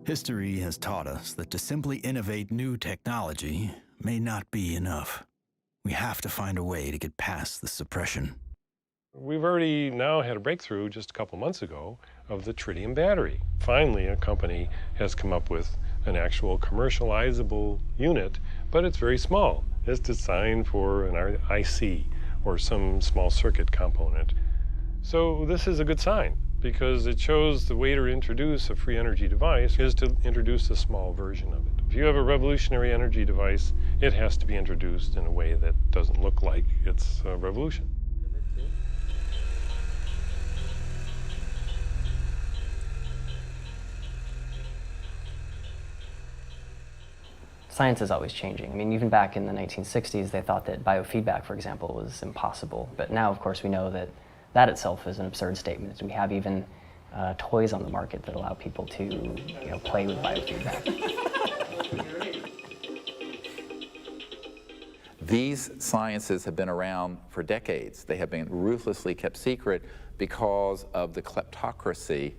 History has taught us that to simply innovate new technology may not be enough. We have to find a way to get past the suppression. We've already now had a breakthrough just a couple months ago of the tritium battery. Finally, a company has come up with an actual commercializable unit, but it's very small. It's designed for an IC or some small circuit component. So this is a good sign, because it shows the way to introduce a free energy device is to introduce a small version of it. If you have a revolutionary energy device, it has to be introduced in a way that doesn't look like it's a revolution. Science is always changing. I mean, even back in the 1960s, they thought that biofeedback, for example, was impossible. But now, of course, we know that that itself is an absurd statement. We have even toys on the market that allow people to play with biofeedback. These sciences have been around for decades. They have been ruthlessly kept secret because of the kleptocracy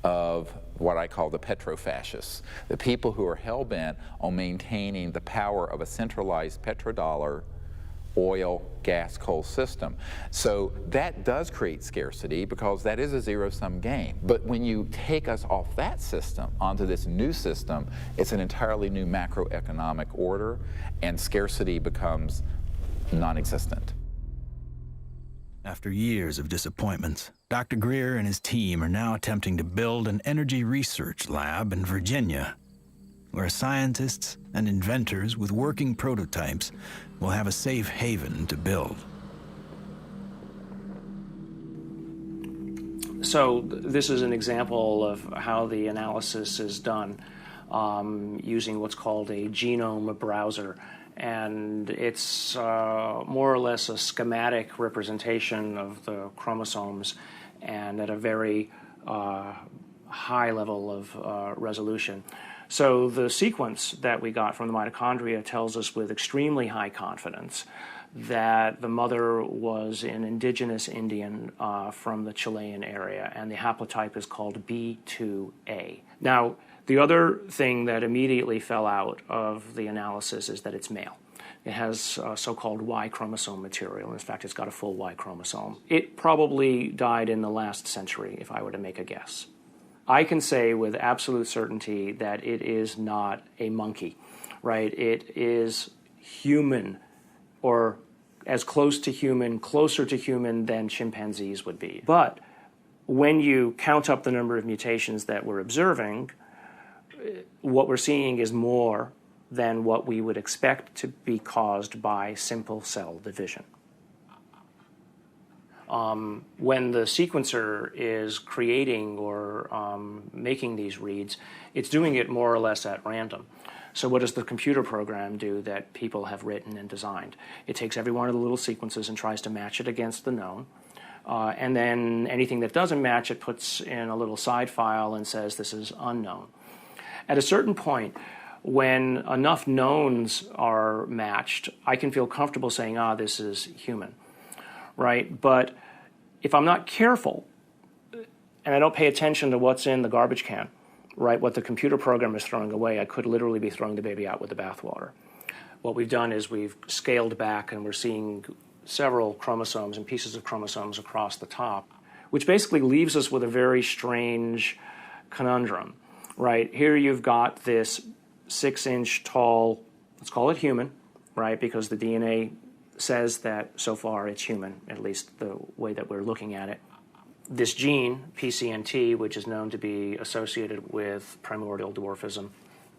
of what I call the petrofascists, the people who are hell-bent on maintaining the power of a centralized petrodollar oil, gas, coal system. So that does create scarcity because that is a zero-sum game. But when you take us off that system onto this new system, it's an entirely new macroeconomic order, and scarcity becomes non-existent. After years of disappointments, Dr. Greer and his team are now attempting to build an energy research lab in Virginia, where scientists and inventors with working prototypes will have a safe haven to build. So this is an example of how the analysis is done using what's called a genome browser. And it's more or less a schematic representation of the chromosomes and at a very high level of resolution. So the sequence that we got from the mitochondria tells us with extremely high confidence that the mother was an indigenous Indian from the Chilean area, and the haplotype is called B2A. Now, the other thing that immediately fell out of the analysis is that it's male. It has so-called Y chromosome material. In fact, it's got a full Y chromosome. It probably died in the last century, if I were to make a guess. I can say with absolute certainty that it is not a monkey, right? It is human, or as close to human, closer to human than chimpanzees would be. But when you count up the number of mutations that we're observing, what we're seeing is more than what we would expect to be caused by simple cell division. When the sequencer is creating or making these reads, it's doing it more or less at random. So what does the computer program do that people have written and designed? It takes every one of the little sequences and tries to match it against the known. And then anything that doesn't match, it puts in a little side file and says this is unknown. At a certain point, when enough knowns are matched, I can feel comfortable saying, this is human, right? But if I'm not careful and I don't pay attention to what's in the garbage can, right, what the computer program is throwing away, I could literally be throwing the baby out with the bathwater. What we've done is we've scaled back and we're seeing several chromosomes and pieces of chromosomes across the top, which basically leaves us with a very strange conundrum, right? Here you've got this 6-inch tall, let's call it human, right, because the DNA says that so far it's human, at least the way that we're looking at it. This gene, PCNT, which is known to be associated with primordial dwarfism,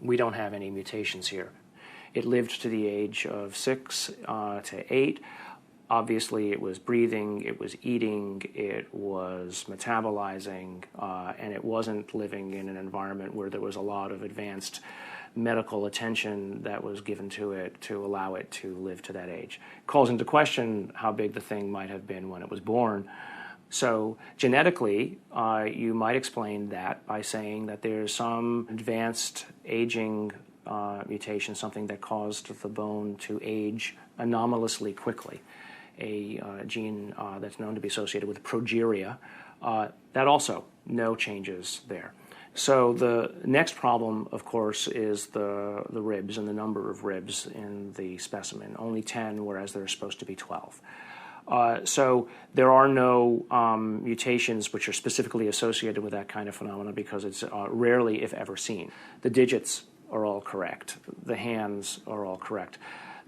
we don't have any mutations here. It lived to the age of 6 to 8. Obviously, it was breathing, it was eating, it was metabolizing, and it wasn't living in an environment where there was a lot of advanced medical attention that was given to it to allow it to live to that age. It calls into question how big the thing might have been when it was born. So genetically, you might explain that by saying that there's some advanced aging mutation, something that caused the bone to age anomalously quickly. A gene that's known to be associated with progeria, that also no changes there. So the next problem, of course, is the ribs and the number of ribs in the specimen. Only 10, whereas there are supposed to be 12. So there are no mutations which are specifically associated with that kind of phenomena because it's rarely, if ever, seen. The digits are all correct. The hands are all correct.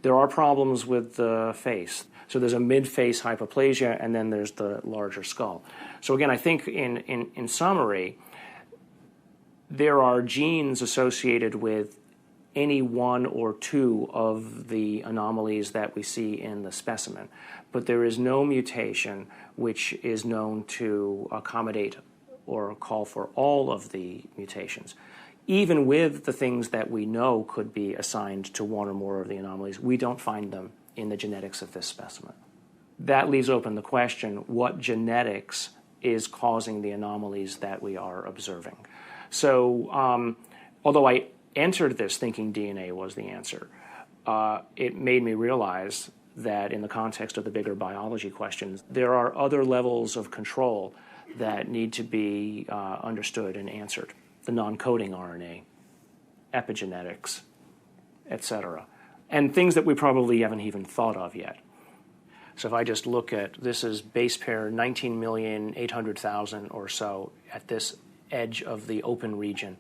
There are problems with the face. So there's a mid-face hypoplasia, and then there's the larger skull. So again, I think in summary, there are genes associated with any one or two of the anomalies that we see in the specimen, but there is no mutation which is known to accommodate or call for all of the mutations. Even with the things that we know could be assigned to one or more of the anomalies, we don't find them in the genetics of this specimen. That leaves open the question, what genetics is causing the anomalies that we are observing. So although I entered this thinking DNA was the answer, it made me realize that in the context of the bigger biology questions, there are other levels of control that need to be understood and answered. The non-coding RNA, epigenetics, etc. And things that we probably haven't even thought of yet. So if I just look at, this is base pair 19,800,000 or so at this edge of the open region.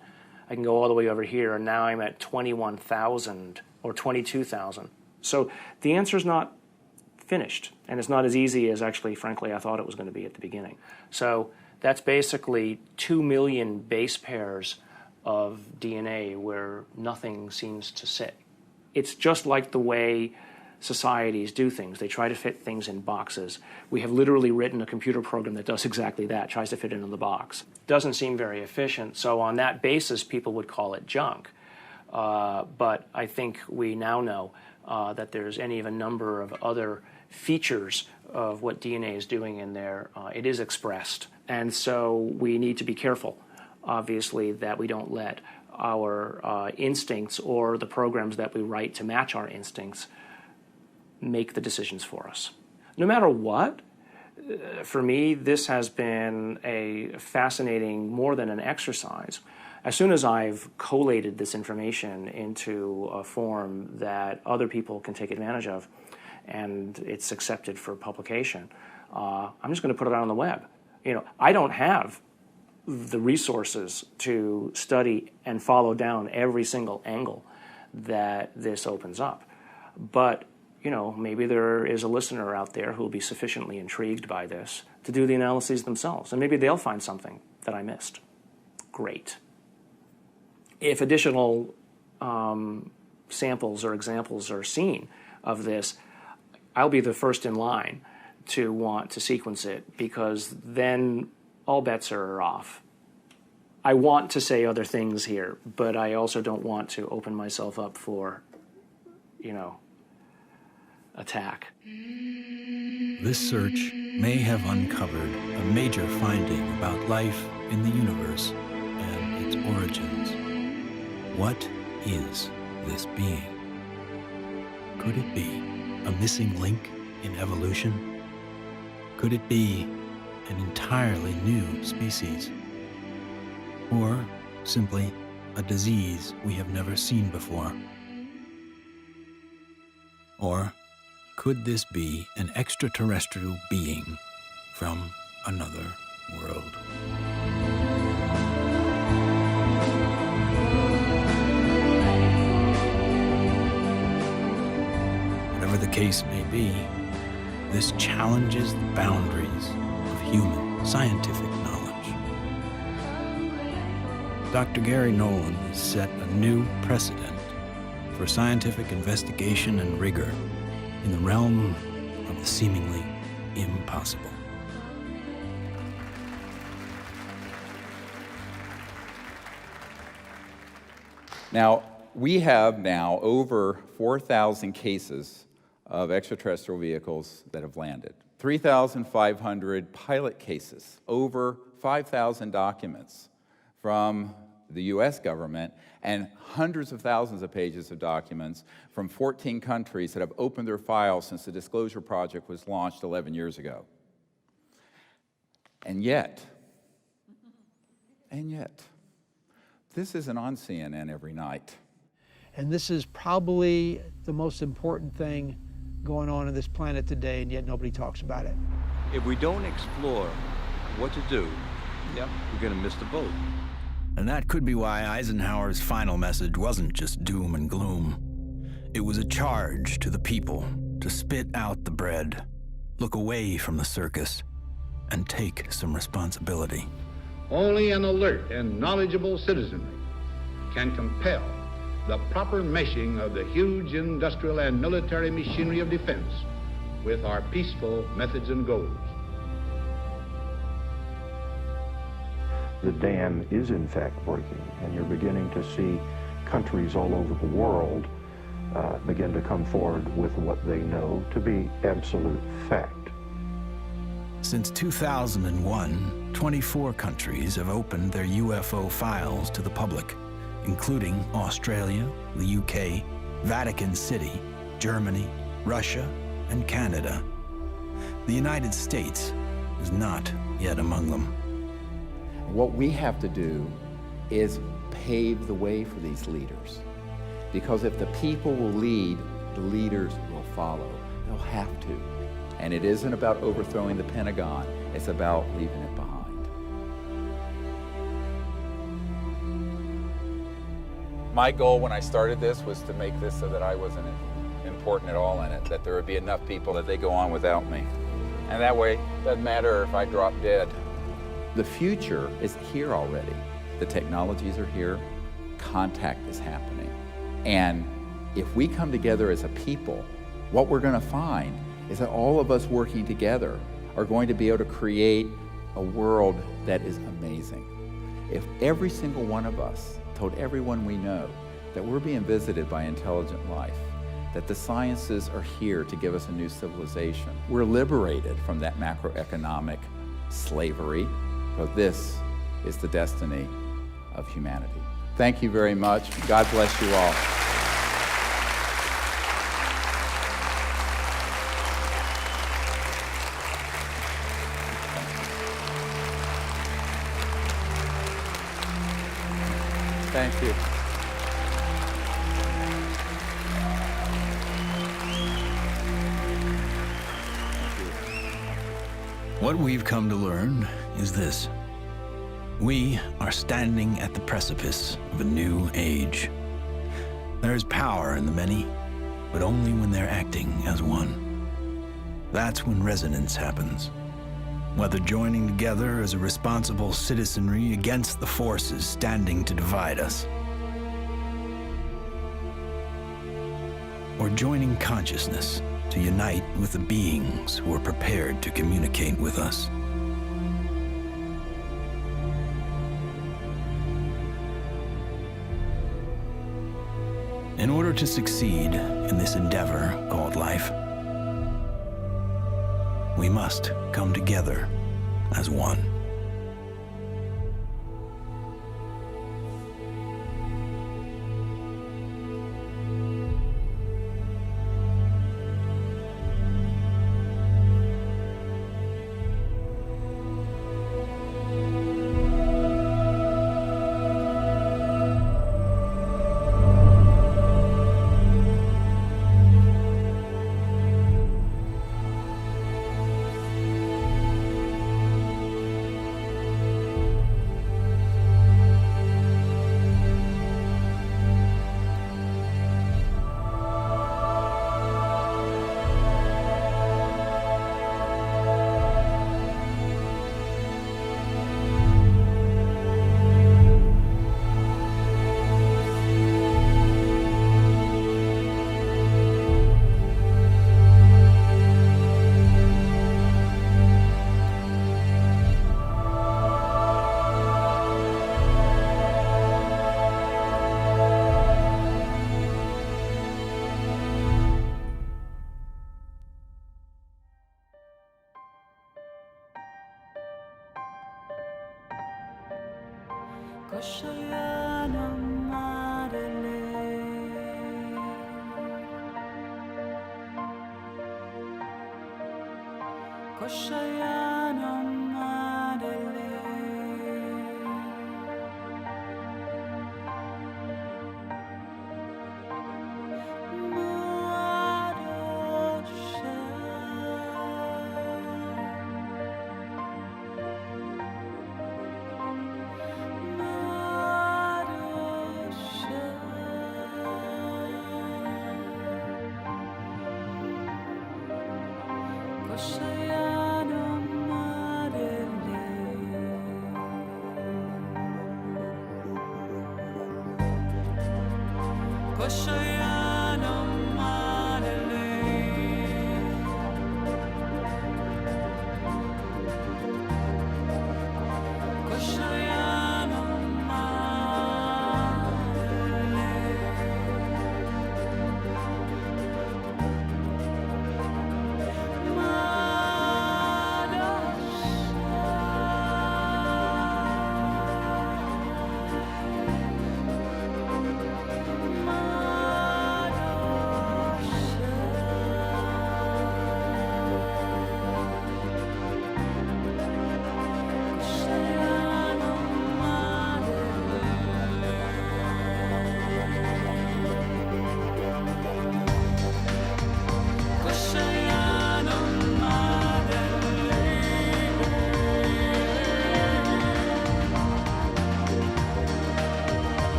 I can go all the way over here, and now I'm at 21,000 or 22,000. So the answer's not finished, and it's not as easy as actually, frankly, I thought it was going to be at the beginning. So that's basically 2 million base pairs of DNA where nothing seems to sit. It's just like the way societies do things. They try to fit things in boxes. We have literally written a computer program that does exactly that, tries to fit it in the box. Doesn't seem very efficient, so on that basis, people would call it junk. But I think we now know that there's any of a number of other features of what DNA is doing in there. It is expressed. And so we need to be careful, obviously, that we don't let our instincts or the programs that we write to match our instincts make the decisions for us. No matter what, for me, this has been a fascinating, more than an exercise. As soon as I've collated this information into a form that other people can take advantage of, and it's accepted for publication, I'm just going to put it out on the web. I don't have the resources to study and follow down every single angle that this opens up. But, maybe there is a listener out there who will be sufficiently intrigued by this to do the analyses themselves, and maybe they'll find something that I missed. Great. If additional samples or examples are seen of this, I'll be the first in line to want to sequence it, because then all bets are off. I want to say other things here, but I also don't want to open myself up for, attack. This search may have uncovered a major finding about life in the universe and its origins. What is this being? Could it be a missing link in evolution? Could it be an entirely new species? Or simply a disease we have never seen before? Or could this be an extraterrestrial being from another world? Whatever the case may be, this challenges the boundaries of human scientific knowledge. Dr. Gary Nolan has set a new precedent for scientific investigation and rigor in the realm of the seemingly impossible. Now, we have now over 4,000 cases of extraterrestrial vehicles that have landed, 3,500 pilot cases, over 5,000 documents from the U.S. government, and hundreds of thousands of pages of documents from 14 countries that have opened their files since the Disclosure Project was launched 11 years ago. And yet, this isn't on CNN every night. And this is probably the most important thing going on this planet today, and yet nobody talks about it. If we don't explore what to do, we're going to miss the boat. And that could be why Eisenhower's final message wasn't just doom and gloom. It was a charge to the people to spit out the bread, look away from the circus, and take some responsibility. Only an alert and knowledgeable citizenry can compel the proper meshing of the huge industrial and military machinery of defense with our peaceful methods and goals. The dam is in fact breaking, and you're beginning to see countries all over the world begin to come forward with what they know to be absolute fact. Since 2001, 24 countries have opened their UFO files to the public, including Australia, the UK, Vatican City, Germany, Russia, and Canada. The United States is not yet among them. What we have to do is pave the way for these leaders. Because if the people will lead, the leaders will follow. They'll have to. And it isn't about overthrowing the Pentagon, it's about leaving it behind. My goal when I started this was to make this so that I wasn't important at all in it, that there would be enough people that they go on without me. And that way, it doesn't matter if I drop dead. The future is here already. The technologies are here, contact is happening. And if we come together as a people, what we're going to find is that all of us working together are going to be able to create a world that is amazing. If every single one of us told everyone we know that we're being visited by intelligent life, that the sciences are here to give us a new civilization, we're liberated from that macroeconomic slavery, but this is the destiny of humanity. Thank you very much. God bless you all. Thank you. What we've come to learn is this. We are standing at the precipice of a new age. There is power in the many, but only when they're acting as one. That's when resonance happens. Whether joining together as a responsible citizenry against the forces standing to divide us, or joining consciousness to unite with the beings who are prepared to communicate with us. In order to succeed in this endeavor called life, we must come together as one.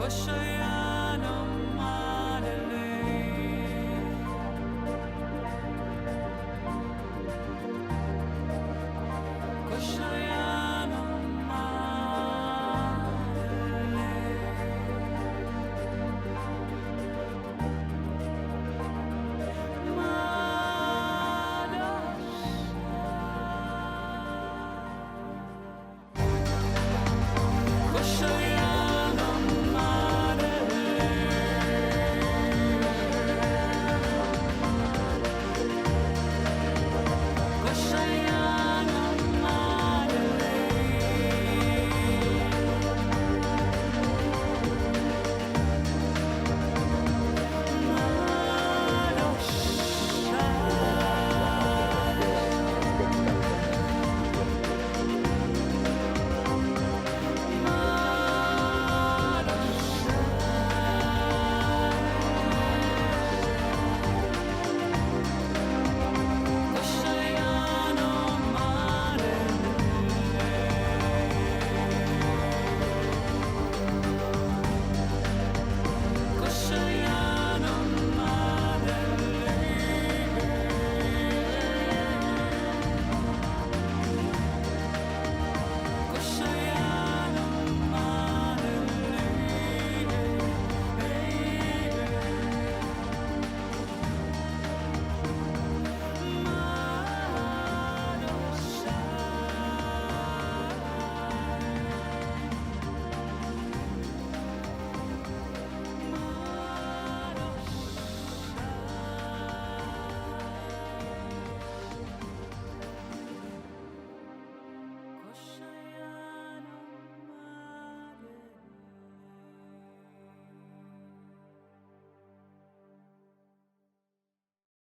Koşa